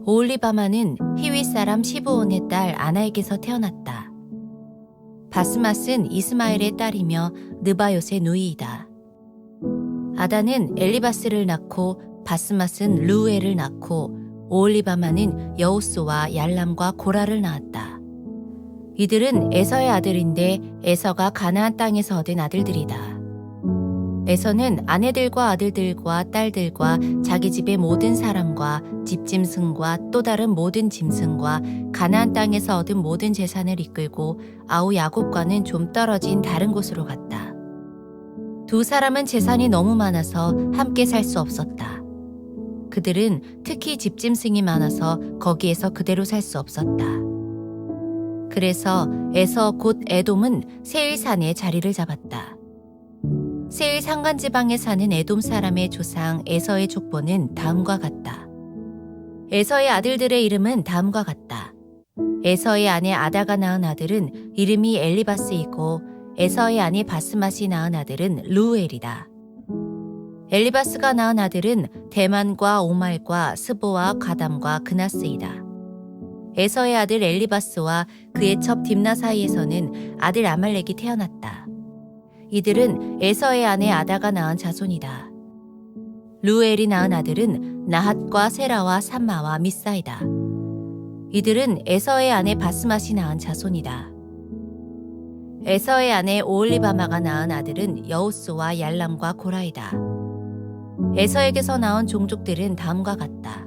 오홀리바마는 히윗 사람 시브온의 딸 아나에게서 태어났다. 바스맛은 이스마엘의 딸이며 느바요의 누이이다. 아다는 엘리바스를 낳고 바스맛은 르우엘을 낳고 오홀리바마는 여우스와 얄람과 고라를 낳았다. 이들은 에서의 아들인데 에서가 가나안 땅에서 얻은 아들들이다. 에서는 아내들과 아들들과 딸들과 자기 집의 모든 사람과 집짐승과 또 다른 모든 짐승과 가나안 땅에서 얻은 모든 재산을 이끌고 아우 야곱과는 좀 떨어진 다른 곳으로 갔다. 두 사람은 재산이 너무 많아서 함께 살 수 없었다. 그들은 특히 집짐승이 많아서 거기에서 그대로 살 수 없었다. 그래서 에서 곧 에돔은 세일산에 자리를 잡았다. 세일 산간지방에 사는 에돔 사람의 조상 에서의 족보는 다음과 같다. 에서의 아들들의 이름은 다음과 같다. 에서의 아내 아다가 낳은 아들은 이름이 엘리바스이고 에서의 아내 바스맛이 낳은 아들은 르우엘이다. 엘리바스가 낳은 아들은 대만과 오말과 스보와 가담과 그나스이다. 에서의 아들 엘리바스와 그의 첩 딥나 사이에서는 아들 아말렉이 태어났다. 이들은 에서의 아내 아다가 낳은 자손이다. 르우엘이 낳은 아들은 나핫과 세라와 삼마와 미사이다. 이들은 에서의 아내 바스맛이 낳은 자손이다. 에서의 아내 오홀리바마가 낳은 아들은 여우스와 얄람과 고라이다. 에서에게서 나온 종족들은 다음과 같다.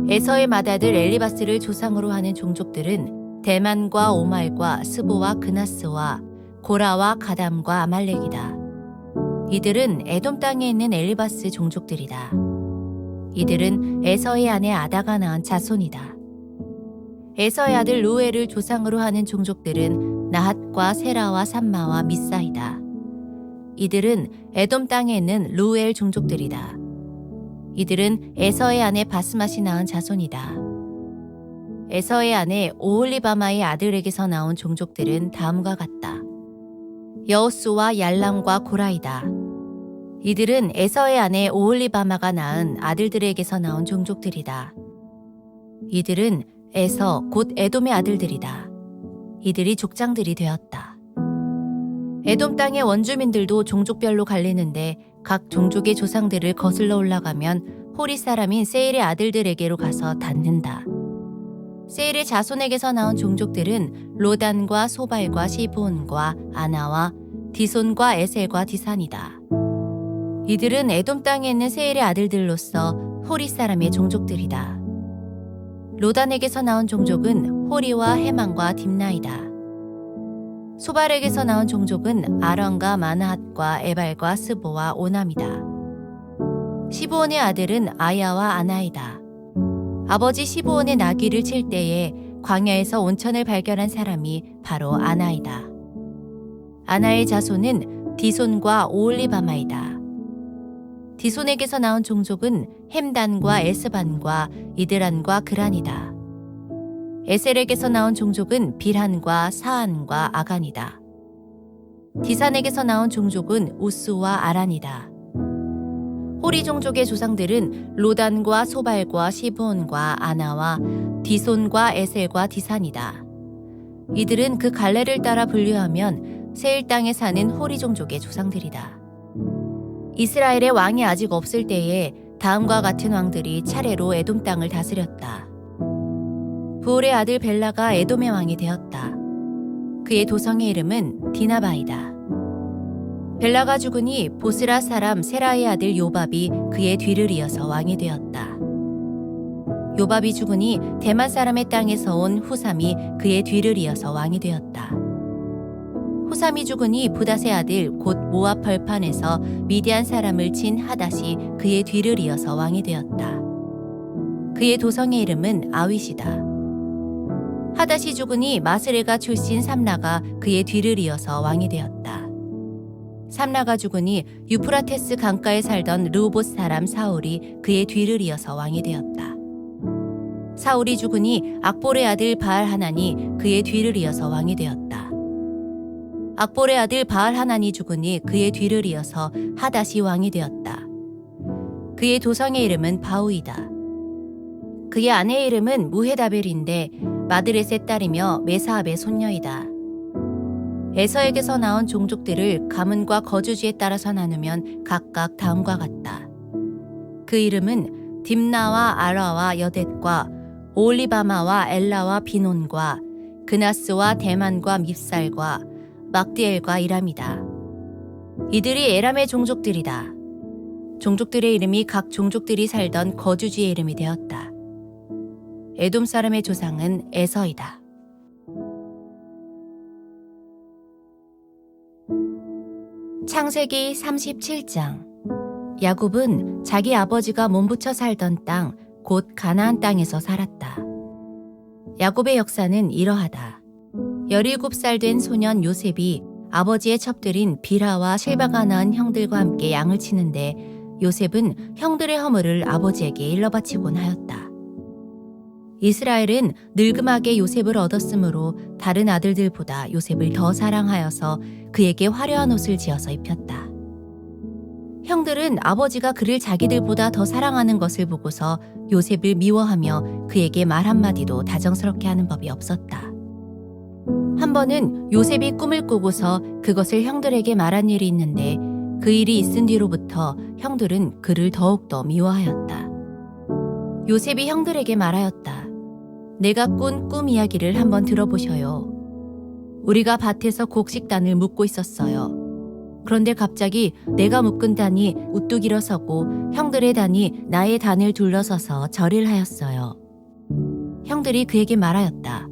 에서의 맏아들 엘리바스를 조상으로 하는 종족들은 대만과 오말과 스보와 그나스와 고라와 가담과 아말렉이다. 이들은 에돔 땅에 있는 엘리바스 종족들이다. 이들은 에서의 아내 아다가 낳은 자손이다. 에서의 아들 르우엘을 조상으로 하는 종족들은 나핫과 세라와 삼마와 미사이다. 이들은 에돔 땅에 있는 르우엘 종족들이다. 이들은 에서의 아내 바스맛이 낳은 자손이다. 에서의 아내 오홀리바마의 아들에게서 나온 종족들은 다음과 같다. 여우스와 얄람과 고라이다. 이들은 에서의 아내 오홀리바마가 낳은 아들들에게서 나온 종족들이다. 이들은 에서 곧 에돔의 아들들이다. 이들이 족장들이 되었다. 에돔 땅의 원주민들도 종족별로 갈리는데 각 종족의 조상들을 거슬러 올라가면 호리 사람인 세일의 아들들에게로 가서 닿는다. 세일의 자손에게서 나온 종족들은 로단과 소발과 시브온과 아나와 디손과 에셀과 디산이다. 이들은 에돔 땅에 있는 세일의 아들들로서 호리 사람의 종족들이다. 로단에게서 나온 종족은 호리와 헤만과 딥나이다. 소발에게서 나온 종족은 아런과 마나핫과 에발과 스보와 오남이다. 시브온의 아들은 아야와 아나이다. 아버지 시브온의 나귀를 칠 때에 광야에서 온천을 발견한 사람이 바로 아나이다. 아나의 자손은 디손과 오홀리바마이다. 디손에게서 나온 종족은 햄단과 에스반과 이드란과 그란이다. 에셀에게서 나온 종족은 빌한과 사안과 아간이다. 디산에게서 나온 종족은 우스와 아란이다. 호리 종족의 조상들은 로단과 소발과 시브온과 아나와 디손과 에셀과 디산이다. 이들은 그 갈래를 따라 분류하면 세일 땅에 사는 호리 종족의 조상들이다. 이스라엘의 왕이 아직 없을 때에 다음과 같은 왕들이 차례로 에돔 땅을 다스렸다. 부올의 아들 벨라가 에돔의 왕이 되었다. 그의 도성의 이름은 디나바이다. 벨라가 죽으니 보스라 사람 세라의 아들 요밥이 그의 뒤를 이어서 왕이 되었다. 요밥이 죽으니 대만 사람의 땅에서 온 후삼이 그의 뒤를 이어서 왕이 되었다. 후삼이 죽으니 부닷의 아들 곧 모압 벌판에서 미디안 사람을 친 하닷이 그의 뒤를 이어서 왕이 되었다. 그의 도성의 이름은 아윗이다. 하닷이 죽으니 마스레가 출신 삼라가 그의 뒤를 이어서 왕이 되었다. 삼라가 죽으니 유프라테스 강가에 살던 르호봇 사람 사울이 그의 뒤를 이어서 왕이 되었다. 사울이 죽으니 악볼의 아들 바알 하난이 그의 뒤를 이어서 왕이 되었다. 악볼의 아들 바알 하난이 죽으니 그의 뒤를 이어서 하닷이 왕이 되었다. 그의 도성의 이름은 바우이다. 그의 아내의 이름은 무헤다벨인데 마드렛의 딸이며 메사압의 손녀이다. 에서에게서 나온 종족들을 가문과 거주지에 따라서 나누면 각각 다음과 같다. 그 이름은 딥나와 아라와 여댓과 오홀리바마와 엘라와 비논과 그나스와 대만과 밉살과 막디엘과 이람이다. 이들이 에람의 종족들이다. 종족들의 이름이 각 종족들이 살던 거주지의 이름이 되었다. 에돔 사람의 조상은 에서이다. 창세기 37장. 야곱은 자기 아버지가 몸부쳐 살던 땅, 곧 가나안 땅에서 살았다. 야곱의 역사는 이러하다. 17살 된 소년 요셉이 아버지의 첩들인 빌하와 실바가 낳은 형들과 함께 양을 치는데 요셉은 형들의 허물을 아버지에게 일러바치곤 하였다. 이스라엘은 늙음하게 요셉을 얻었으므로 다른 아들들보다 요셉을 더 사랑하여서 그에게 화려한 옷을 지어서 입혔다. 형들은 아버지가 그를 자기들보다 더 사랑하는 것을 보고서 요셉을 미워하며 그에게 말 한마디도 다정스럽게 하는 법이 없었다. 한 번은 요셉이 꿈을 꾸고서 그것을 형들에게 말한 일이 있는데 그 일이 있은 뒤로부터 형들은 그를 더욱더 미워하였다. 요셉이 형들에게 말하였다. 내가 꾼 꿈 이야기를 한번 들어보셔요. 우리가 밭에서 곡식단을 묶고 있었어요. 그런데 갑자기 내가 묶은 단이 우뚝 일어서고 형들의 단이 나의 단을 둘러서서 절을 하였어요. 형들이 그에게 말하였다.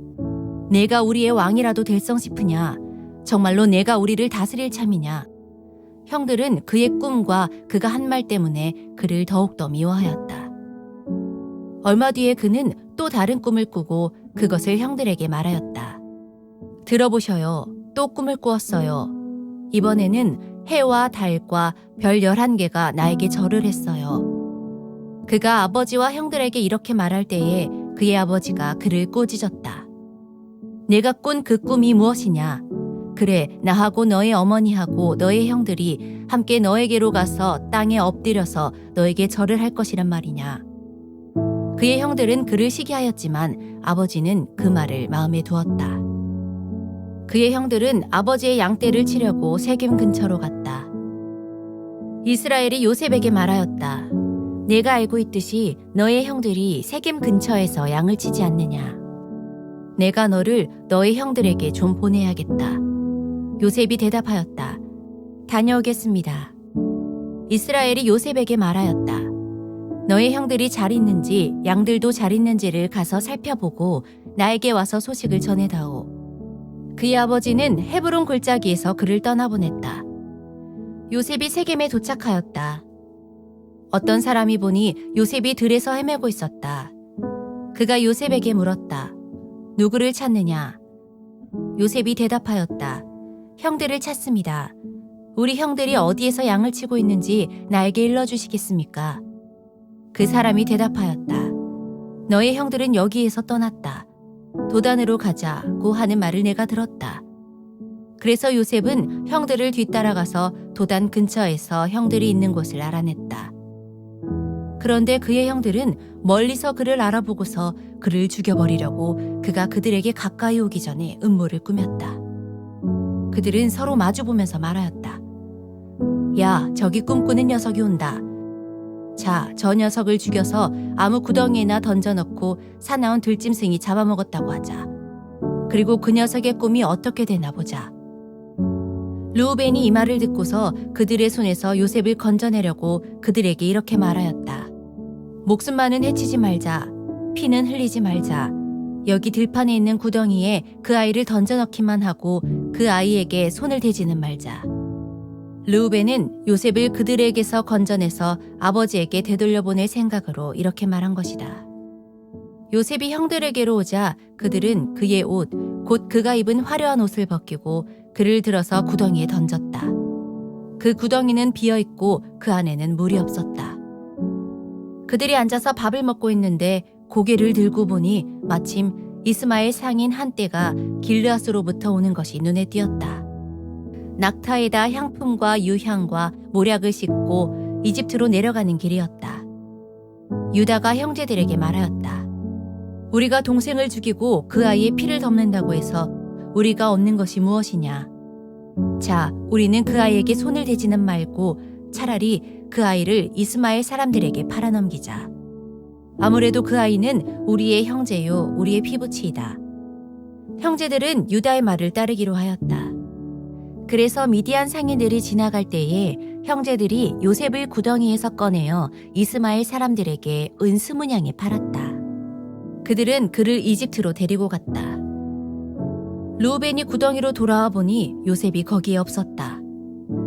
내가 우리의 왕이라도 될성 싶으냐? 정말로 내가 우리를 다스릴 참이냐? 형들은 그의 꿈과 그가 한 말 때문에 그를 더욱더 미워하였다. 얼마 뒤에 그는 또 다른 꿈을 꾸고 그것을 형들에게 말하였다. 들어보셔요. 또 꿈을 꾸었어요. 이번에는 해와 달과 별 11개가 나에게 절을 했어요. 그가 아버지와 형들에게 이렇게 말할 때에 그의 아버지가 그를 꾸짖었다. 내가 꾼 그 꿈이 무엇이냐? 그래, 나하고 너의 어머니하고 너의 형들이 함께 너에게로 가서 땅에 엎드려서 너에게 절을 할 것이란 말이냐? 그의 형들은 그를 시기하였지만 아버지는 그 말을 마음에 두었다. 그의 형들은 아버지의 양떼를 치려고 세겜 근처로 갔다. 이스라엘이 요셉에게 말하였다. 내가 알고 있듯이 너의 형들이 세겜 근처에서 양을 치지 않느냐. 내가 너를 너의 형들에게 좀 보내야겠다. 요셉이 대답하였다. 다녀오겠습니다. 이스라엘이 요셉에게 말하였다. 너의 형들이 잘 있는지 양들도 잘 있는지를 가서 살펴보고 나에게 와서 소식을 전해다오. 그의 아버지는 헤브론 골짜기에서 그를 떠나보냈다. 요셉이 세겜에 도착하였다. 어떤 사람이 보니 요셉이 들에서 헤매고 있었다. 그가 요셉에게 물었다. 누구를 찾느냐? 요셉이 대답하였다. 형들을 찾습니다. 우리 형들이 어디에서 양을 치고 있는지 나에게 일러주시겠습니까? 그 사람이 대답하였다. 너의 형들은 여기에서 떠났다. 도단으로 가자고 하는 말을 내가 들었다. 그래서 요셉은 형들을 뒤따라가서 도단 근처에서 형들이 있는 곳을 알아냈다. 그런데 그의 형들은 멀리서 그를 알아보고서 그를 죽여버리려고 그가 그들에게 가까이 오기 전에 음모를 꾸몄다. 그들은 서로 마주보면서 말하였다. 야, 저기 꿈꾸는 녀석이 온다. 자, 저 녀석을 죽여서 아무 구덩이에나 던져넣고 사나운 들짐승이 잡아먹었다고 하자. 그리고 그 녀석의 꿈이 어떻게 되나 보자. 르우벤이 이 말을 듣고서 그들의 손에서 요셉을 건져내려고 그들에게 이렇게 말하였다. 목숨만은 해치지 말자. 피는 흘리지 말자. 여기 들판에 있는 구덩이에 그 아이를 던져넣기만 하고 그 아이에게 손을 대지는 말자. 르우벤은 요셉을 그들에게서 건져내서 아버지에게 되돌려보낼 생각으로 이렇게 말한 것이다. 요셉이 형들에게로 오자 그들은 그의 옷, 곧 그가 입은 화려한 옷을 벗기고 그를 들어서 구덩이에 던졌다. 그 구덩이는 비어있고 그 안에는 물이 없었다. 그들이 앉아서 밥을 먹고 있는데 고개를 들고 보니 마침 이스마엘 상인 한 떼가 길르앗으로부터 오는 것이 눈에 띄었다. 낙타에다 향품과 유향과 모략을 싣고 이집트로 내려가는 길이었다. 유다가 형제들에게 말하였다. 우리가 동생을 죽이고 그 아이의 피를 덮는다고 해서 우리가 얻는 것이 무엇이냐? 자, 우리는 그 아이에게 손을 대지는 말고 차라리 그 아이를 이스마엘 사람들에게 팔아넘기자. 아무래도 그 아이는 우리의 형제요, 우리의 피부치이다. 형제들은 유다의 말을 따르기로 하였다. 그래서 미디안 상인들이 지나갈 때에 형제들이 요셉을 구덩이에서 꺼내어 이스마엘 사람들에게 은 20냥에 팔았다. 그들은 그를 이집트로 데리고 갔다. 르우벤이 구덩이로 돌아와 보니 요셉이 거기에 없었다.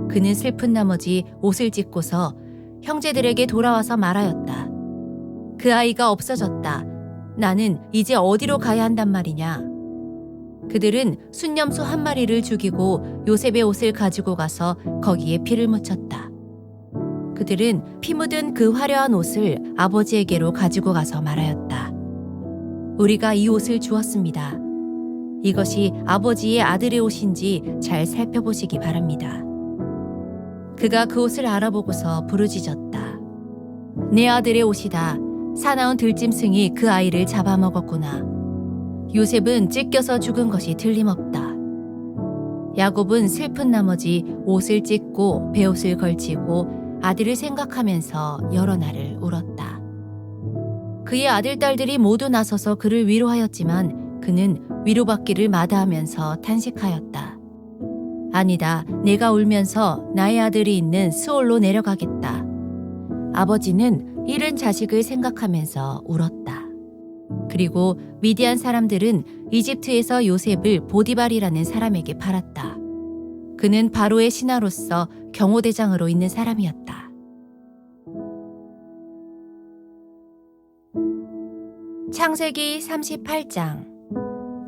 그는 슬픈 나머지 옷을 찢고서 형제들에게 돌아와서 말하였다. 그 아이가 없어졌다. 나는 이제 어디로 가야 한단 말이냐? 그들은 순념소 한 마리를 죽이고 요셉의 옷을 가지고 가서 거기에 피를 묻혔다. 그들은 피 묻은 그 화려한 옷을 아버지에게로 가지고 가서 말하였다. 우리가 이 옷을 주었습니다. 이것이 아버지의 아들의 옷인지 잘 살펴보시기 바랍니다. 그가 그 옷을 알아보고서 부르짖었다. 내 아들의 옷이다. 사나운 들짐승이 그 아이를 잡아먹었구나. 요셉은 찢겨서 죽은 것이 틀림없다. 야곱은 슬픈 나머지 옷을 찢고 베옷을 걸치고 아들을 생각하면서 여러 날을 울었다. 그의 아들, 딸들이 모두 나서서 그를 위로하였지만 그는 위로받기를 마다하면서 탄식하였다. 아니다, 내가 울면서 나의 아들이 있는 스올로 내려가겠다. 아버지는 잃은 자식을 생각하면서 울었다. 그리고 미디안 사람들은 이집트에서 요셉을 보디발이라는 사람에게 팔았다. 그는 바로의 신하로서 경호대장으로 있는 사람이었다. 창세기 38장.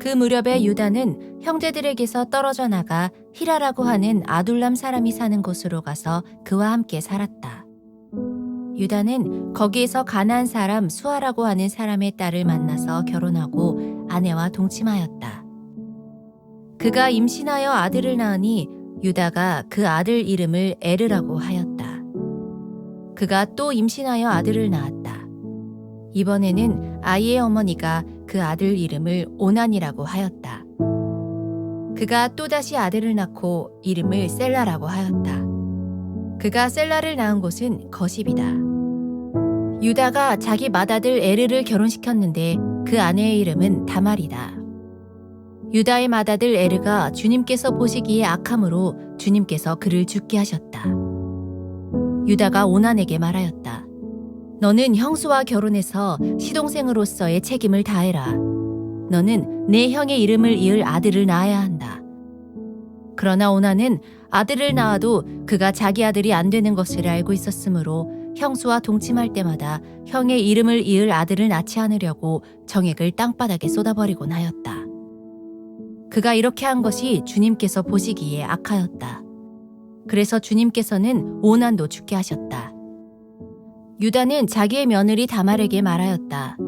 그 무렵에 유다는 형제들에게서 떨어져 나가 히라라고 하는 아둘람 사람이 사는 곳으로 가서 그와 함께 살았다. 유다는 거기에서 가나안 사람 수아라고 하는 사람의 딸을 만나서 결혼하고 아내와 동침하였다. 그가 임신하여 아들을 낳으니 유다가 그 아들 이름을 에르라고 하였다. 그가 또 임신하여 아들을 낳았다. 이번에는 아이의 어머니가 그 아들 이름을 오난이라고 하였다. 그가 또다시 아들을 낳고 이름을 셀라라고 하였다. 그가 셀라를 낳은 곳은 거십이다. 유다가 자기 맏아들 에르를 결혼시켰는데 그 아내의 이름은 다말이다. 유다의 맏아들 에르가 주님께서 보시기에 악함으로 주님께서 그를 죽게 하셨다. 유다가 오난에게 말하였다. 너는 형수와 결혼해서 시동생으로서의 책임을 다해라. 너는 내 형의 이름을 이을 아들을 낳아야 한다. 그러나 오난은 아들을 낳아도 그가 자기 아들이 안 되는 것을 알고 있었으므로 형수와 동침할 때마다 형의 이름을 이을 아들을 낳지 않으려고 정액을 땅바닥에 쏟아버리곤 하였다. 그가 이렇게 한 것이 주님께서 보시기에 악하였다. 그래서 주님께서는 오난도 죽게 하셨다. 유다는 자기의 며느리 다말에게 말하였다.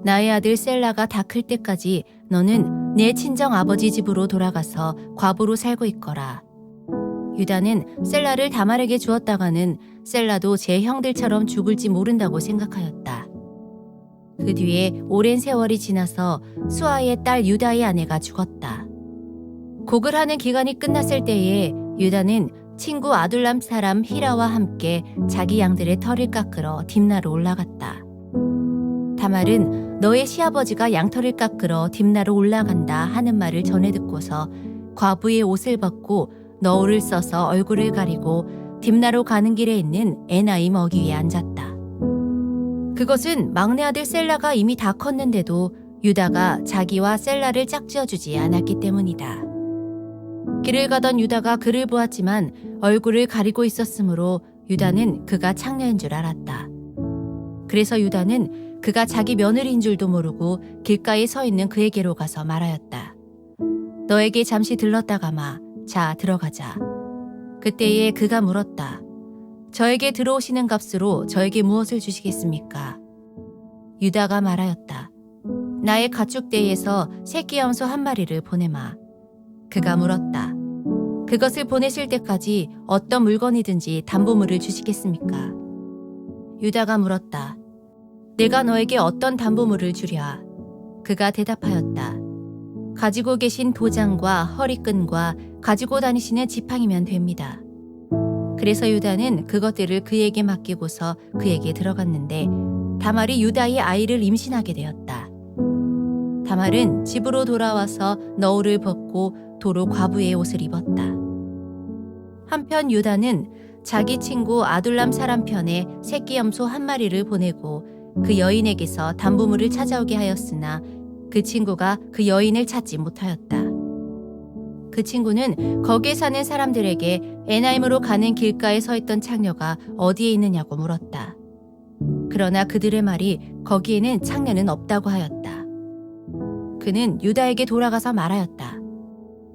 나의 아들 셀라가 다 클 때까지 너는 내 친정 아버지 집으로 돌아가서 과부로 살고 있거라. 유다는 셀라를 다말에게 주었다가는 셀라도 제 형들처럼 죽을지 모른다고 생각하였다. 그 뒤에 오랜 세월이 지나서 수아의 딸 유다의 아내가 죽었다. 곡을 하는 기간이 끝났을 때에 유다는 친구 아둘람 사람 히라와 함께 자기 양들의 털을 깎으러 딥나로 올라갔다. 다말은 너의 시아버지가 양털을 깎으러 딥나로 올라간다 하는 말을 전해 듣고서 과부의 옷을 벗고 너울을 써서 얼굴을 가리고 딥나로 가는 길에 있는 에나임 어귀 위에 앉았다. 그것은 막내 아들 셀라가 이미 다 컸는데도 유다가 자기와 셀라를 짝지어주지 않았기 때문이다. 길을 가던 유다가 그를 보았지만 얼굴을 가리고 있었으므로 유다는 그가 창녀인 줄 알았다. 그래서 유다는 그가 자기 며느리인 줄도 모르고 길가에 서 있는 그에게로 가서 말하였다. 너에게 잠시 들렀다가 마. 자, 들어가자. 그때에 그가 물었다. 저에게 들어오시는 값으로 저에게 무엇을 주시겠습니까? 유다가 말하였다. 나의 가축대에서 새끼 염소 한 마리를 보내마. 그가 물었다. 그것을 보내실 때까지 어떤 물건이든지 담보물을 주시겠습니까? 유다가 물었다. 내가 너에게 어떤 담보물을 주랴? 그가 대답하였다. 가지고 계신 도장과 허리끈과 가지고 다니시는 지팡이면 됩니다. 그래서 유다는 그것들을 그에게 맡기고서 그에게 들어갔는데 다말이 유다의 아이를 임신하게 되었다. 다말은 집으로 돌아와서 너울을 벗고 도로 과부의 옷을 입었다. 한편 유다는 자기 친구 아둘람 사람 편에 새끼 염소 한 마리를 보내고 그 여인에게서 담보물을 찾아오게 하였으나 그 친구가 그 여인을 찾지 못하였다. 그 친구는 거기에 사는 사람들에게 에나임으로 가는 길가에 서 있던 창녀가 어디에 있느냐고 물었다. 그러나 그들의 말이 거기에는 창녀는 없다고 하였다. 그는 유다에게 돌아가서 말하였다.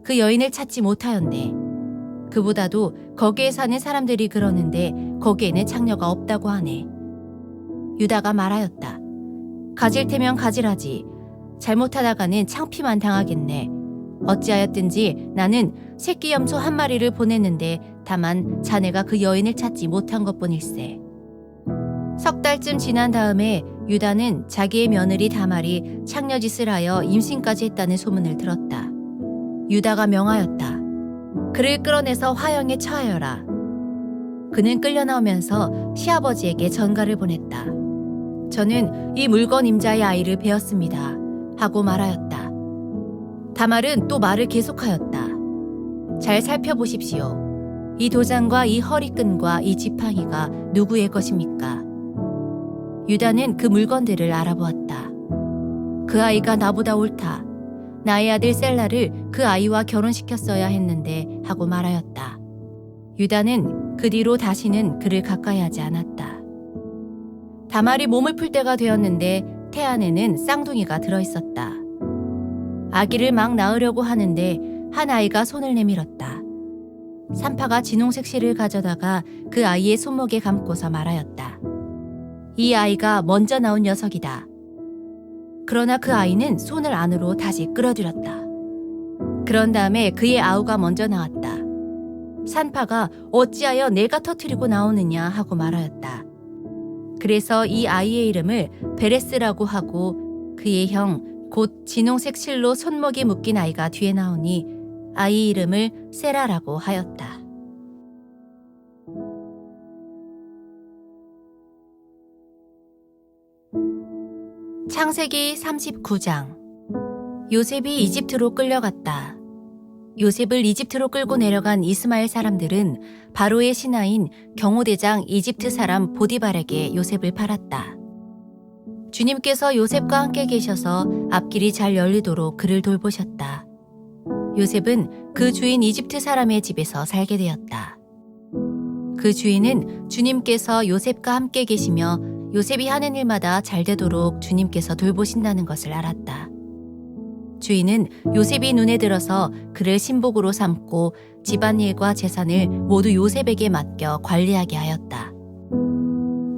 그 여인을 찾지 못하였네. 그보다도 거기에 사는 사람들이 그러는데 거기에는 창녀가 없다고 하네. 유다가 말하였다. 가질 테면 가지라지. 잘못하다가는 창피만 당하겠네. 어찌하였든지 나는 새끼 염소 한 마리를 보냈는데 다만 자네가 그 여인을 찾지 못한 것뿐일세. 석 달쯤 지난 다음에 유다는 자기의 며느리 다말이 창녀짓을 하여 임신까지 했다는 소문을 들었다. 유다가 명하였다. 그를 끌어내서 화형에 처하여라. 그는 끌려나오면서 시아버지에게 전가를 보냈다. 저는 이 물건 임자의 아이를 베었습니다. 하고 말하였다. 다말은 또 말을 계속하였다. 잘 살펴보십시오. 이 도장과 이 허리끈과 이 지팡이가 누구의 것입니까? 유다는 그 물건들을 알아보았다. 그 아이가 나보다 옳다. 나의 아들 셀라를 그 아이와 결혼시켰어야 했는데 하고 말하였다. 유다는 그 뒤로 다시는 그를 가까이 하지 않았다. 다말이 몸을 풀 때가 되었는데 태 안에는 쌍둥이가 들어있었다. 아기를 막 낳으려고 하는데 한 아이가 손을 내밀었다. 산파가 진홍색 실을 가져다가 그 아이의 손목에 감고서 말하였다. 이 아이가 먼저 나온 녀석이다. 그러나 그 아이는 손을 안으로 다시 끌어들였다. 그런 다음에 그의 아우가 먼저 나왔다. 산파가 어찌하여 내가 터뜨리고 나오느냐 하고 말하였다. 그래서 이 아이의 이름을 베레스라고 하고 그의 형 곧 진홍색 실로 손목에 묶인 아이가 뒤에 나오니 아이 이름을 세라라고 하였다. 창세기 39장. 요셉이 이집트로 끌려갔다. 요셉을 이집트로 끌고 내려간 이스마엘 사람들은 바로의 신하인 경호대장 이집트 사람 보디발에게 요셉을 팔았다. 주님께서 요셉과 함께 계셔서 앞길이 잘 열리도록 그를 돌보셨다. 요셉은 그 주인 이집트 사람의 집에서 살게 되었다. 그 주인은 주님께서 요셉과 함께 계시며 요셉이 하는 일마다 잘 되도록 주님께서 돌보신다는 것을 알았다. 주인은 요셉이 눈에 들어서 그를 신복으로 삼고 집안일과 재산을 모두 요셉에게 맡겨 관리하게 하였다.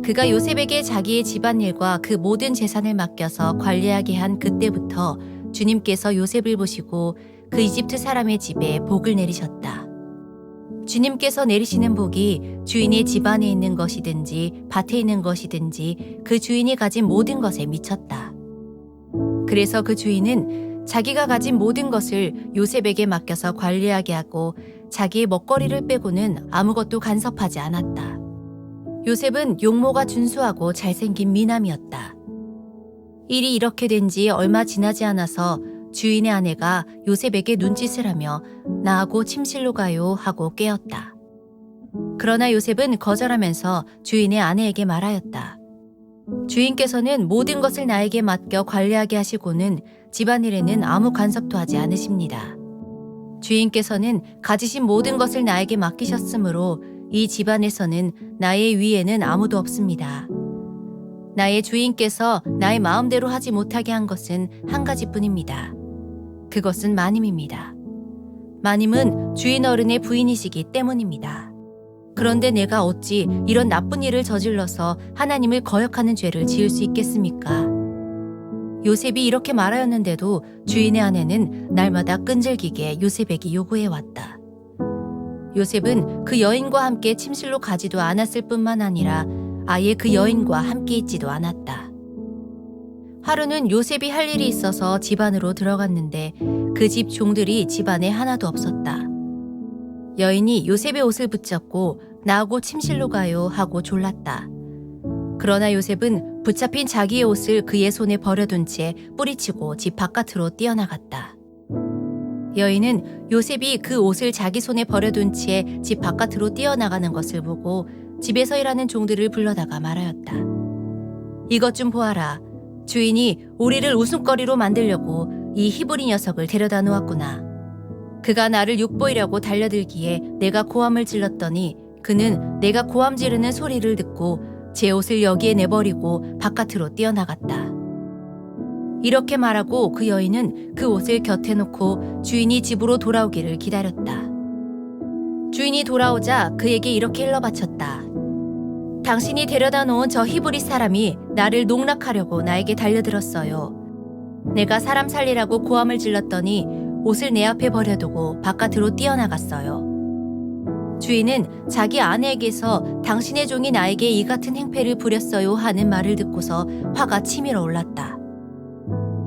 그가 요셉에게 자기의 집안일과 그 모든 재산을 맡겨서 관리하게 한 그때부터 주님께서 요셉을 보시고 그 이집트 사람의 집에 복을 내리셨다. 주님께서 내리시는 복이 주인의 집안에 있는 것이든지 밭에 있는 것이든지 그 주인이 가진 모든 것에 미쳤다. 그래서 그 주인은 자기가 가진 모든 것을 요셉에게 맡겨서 관리하게 하고 자기의 먹거리를 빼고는 아무것도 간섭하지 않았다. 요셉은 용모가 준수하고 잘생긴 미남이었다. 일이 이렇게 된 지 얼마 지나지 않아서 주인의 아내가 요셉에게 눈짓을 하며 나하고 침실로 가요 하고 깨었다. 그러나 요셉은 거절하면서 주인의 아내에게 말하였다. 주인께서는 모든 것을 나에게 맡겨 관리하게 하시고는 집안일에는 아무 간섭도 하지 않으십니다. 주인께서는 가지신 모든 것을 나에게 맡기셨으므로 이 집안에서는 나의 위에는 아무도 없습니다. 나의 주인께서 나의 마음대로 하지 못하게 한 것은 한 가지뿐입니다. 그것은 마님입니다. 마님은 주인 어른의 부인이시기 때문입니다. 그런데 내가 어찌 이런 나쁜 일을 저질러서 하나님을 거역하는 죄를 지을 수 있겠습니까? 요셉이 이렇게 말하였는데도 주인의 아내는 날마다 끈질기게 요셉에게 요구해왔다. 요셉은 그 여인과 함께 침실로 가지도 않았을 뿐만 아니라 아예 그 여인과 함께 있지도 않았다. 하루는 요셉이 할 일이 있어서 집 안으로 들어갔는데 그 집 종들이 집 안에 하나도 없었다. 여인이 요셉의 옷을 붙잡고 나하고 침실로 가요 하고 졸랐다. 그러나 요셉은 붙잡힌 자기의 옷을 그의 손에 버려둔 채 뿌리치고 집 바깥으로 뛰어나갔다. 여인은 요셉이 그 옷을 자기 손에 버려둔 채 집 바깥으로 뛰어나가는 것을 보고 집에서 일하는 종들을 불러다가 말하였다. 이것 좀 보아라. 주인이 우리를 웃음거리로 만들려고 이 히브리 녀석을 데려다 놓았구나. 그가 나를 욕보이려고 달려들기에 내가 고함을 질렀더니 그는 내가 고함 지르는 소리를 듣고 제 옷을 여기에 내버리고 바깥으로 뛰어나갔다. 이렇게 말하고 그 여인은 그 옷을 곁에 놓고 주인이 집으로 돌아오기를 기다렸다. 주인이 돌아오자 그에게 이렇게 일러바쳤다. 당신이 데려다 놓은 저 히브리 사람이 나를 농락하려고 나에게 달려들었어요. 내가 사람 살리라고 고함을 질렀더니 옷을 내 앞에 버려두고 바깥으로 뛰어나갔어요. 주인은 자기 아내에게서 당신의 종이 나에게 이 같은 행패를 부렸어요 하는 말을 듣고서 화가 치밀어 올랐다.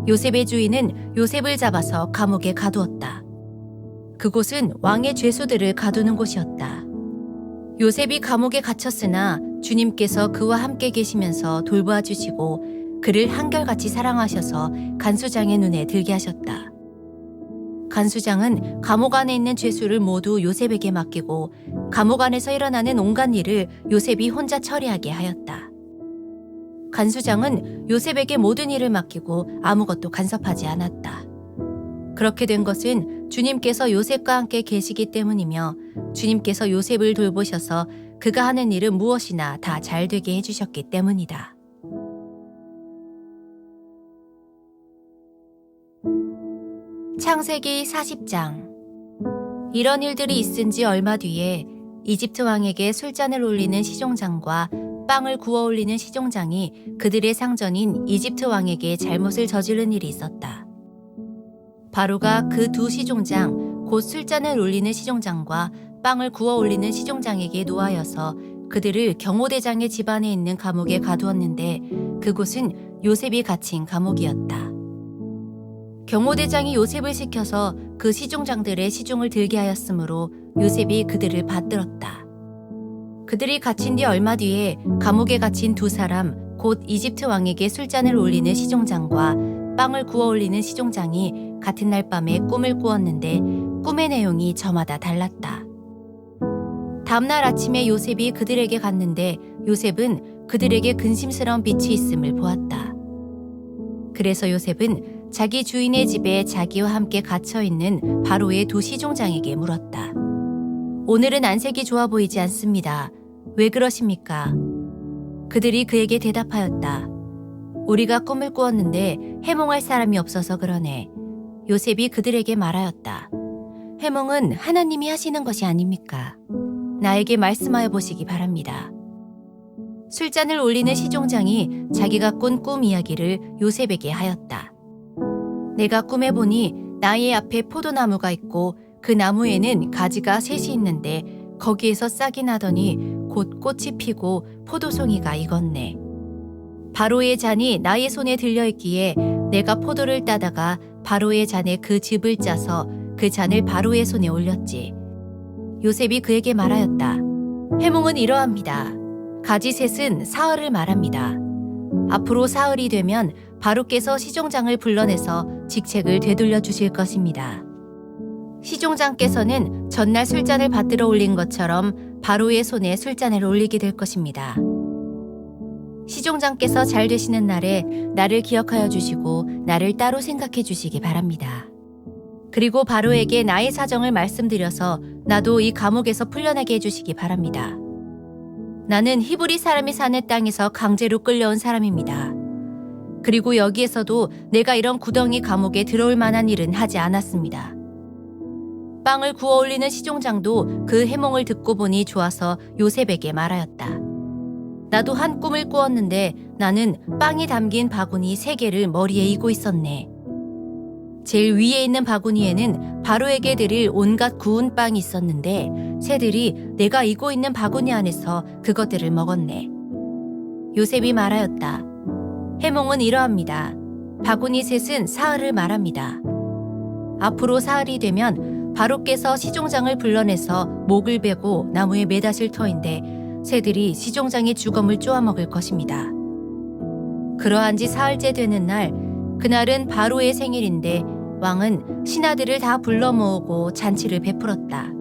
요셉의 주인은 요셉을 잡아서 감옥에 가두었다. 그곳은 왕의 죄수들을 가두는 곳이었다. 요셉이 감옥에 갇혔으나 주님께서 그와 함께 계시면서 돌보아 주시고 그를 한결같이 사랑하셔서 간수장의 눈에 들게 하셨다. 간수장은 감옥 안에 있는 죄수를 모두 요셉에게 맡기고 감옥 안에서 일어나는 온갖 일을 요셉이 혼자 처리하게 하였다. 간수장은 요셉에게 모든 일을 맡기고 아무것도 간섭하지 않았다. 그렇게 된 것은 주님께서 요셉과 함께 계시기 때문이며 주님께서 요셉을 돌보셔서 그가 하는 일은 무엇이나 다 잘 되게 해주셨기 때문이다. 창세기 40장. 이런 일들이 있은 지 얼마 뒤에 이집트 왕에게 술잔을 올리는 시종장과 빵을 구워 올리는 시종장이 그들의 상전인 이집트 왕에게 잘못을 저지른 일이 있었다. 바로가 그 두 시종장, 곧 술잔을 올리는 시종장과 빵을 구워 올리는 시종장에게 노하여서 그들을 경호대장의 집안에 있는 감옥에 가두었는데 그곳은 요셉이 갇힌 감옥이었다. 경호대장이 요셉을 시켜서 그 시종장들의 시중을 들게 하였으므로 요셉이 그들을 받들었다. 그들이 갇힌 뒤 얼마 뒤에 감옥에 갇힌 두 사람, 곧 이집트 왕에게 술잔을 올리는 시종장과 빵을 구워 올리는 시종장이 같은 날 밤에 꿈을 꾸었는데 꿈의 내용이 저마다 달랐다. 다음날 아침에 요셉이 그들에게 갔는데 요셉은 그들에게 근심스러운 빛이 있음을 보았다. 그래서 요셉은 자기 주인의 집에 자기와 함께 갇혀있는 바로의 두 시종장에게 물었다. 오늘은 안색이 좋아 보이지 않습니다. 왜 그러십니까? 그들이 그에게 대답하였다. 우리가 꿈을 꾸었는데 해몽할 사람이 없어서 그러네. 요셉이 그들에게 말하였다. 해몽은 하나님이 하시는 것이 아닙니까? 나에게 말씀하여 보시기 바랍니다. 술잔을 올리는 시종장이 자기가 꾼 꿈 이야기를 요셉에게 하였다. 내가 꿈에 보니 나의 앞에 포도나무가 있고 그 나무에는 가지가 셋이 있는데 거기에서 싹이 나더니 곧 꽃이 피고 포도송이가 익었네. 바로의 잔이 나의 손에 들려있기에 내가 포도를 따다가 바로의 잔에 그 즙을 짜서 그 잔을 바로의 손에 올렸지. 요셉이 그에게 말하였다. 해몽은 이러합니다. 가지 셋은 사흘을 말합니다. 앞으로 사흘이 되면 바로께서 시종장을 불러내서 직책을 되돌려 주실 것입니다. 시종장께서는 전날 술잔을 받들어 올린 것처럼 바로의 손에 술잔을 올리게 될 것입니다. 시종장께서 잘 되시는 날에 나를 기억하여 주시고 나를 따로 생각해 주시기 바랍니다. 그리고 바로에게 나의 사정을 말씀드려서 나도 이 감옥에서 풀려나게 해주시기 바랍니다. 나는 히브리 사람이 사는 땅에서 강제로 끌려온 사람입니다. 그리고 여기에서도 내가 이런 구덩이 감옥에 들어올 만한 일은 하지 않았습니다. 빵을 구워 올리는 시종장도 그 해몽을 듣고 보니 좋아서 요셉에게 말하였다. 나도 한 꿈을 꾸었는데 나는 빵이 담긴 바구니 3개를 머리에 이고 있었네. 제일 위에 있는 바구니에는 바로에게 드릴 온갖 구운 빵이 있었는데 새들이 내가 이고 있는 바구니 안에서 그것들을 먹었네. 요셉이 말하였다. 해몽은 이러합니다. 바구니 셋은 사흘을 말합니다. 앞으로 사흘이 되면 바로께서 시종장을 불러내서 목을 베고 나무에 매다실 터인데 새들이 시종장의 주검을 쪼아먹을 것입니다. 그러한 지 사흘째 되는 날, 그날은 바로의 생일인데 왕은 신하들을 다 불러 모으고 잔치를 베풀었다.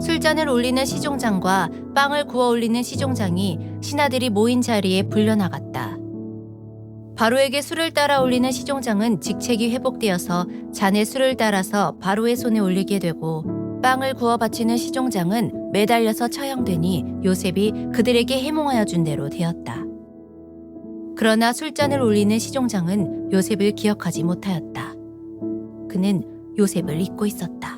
술잔을 올리는 시종장과 빵을 구워 올리는 시종장이 신하들이 모인 자리에 불려나갔다. 바로에게 술을 따라 올리는 시종장은 직책이 회복되어서 잔에 술을 따라서 바로의 손에 올리게 되고 빵을 구워 바치는 시종장은 매달려서 처형되니 요셉이 그들에게 해몽하여 준 대로 되었다. 그러나 술잔을 올리는 시종장은 요셉을 기억하지 못하였다. 그는 요셉을 잊고 있었다.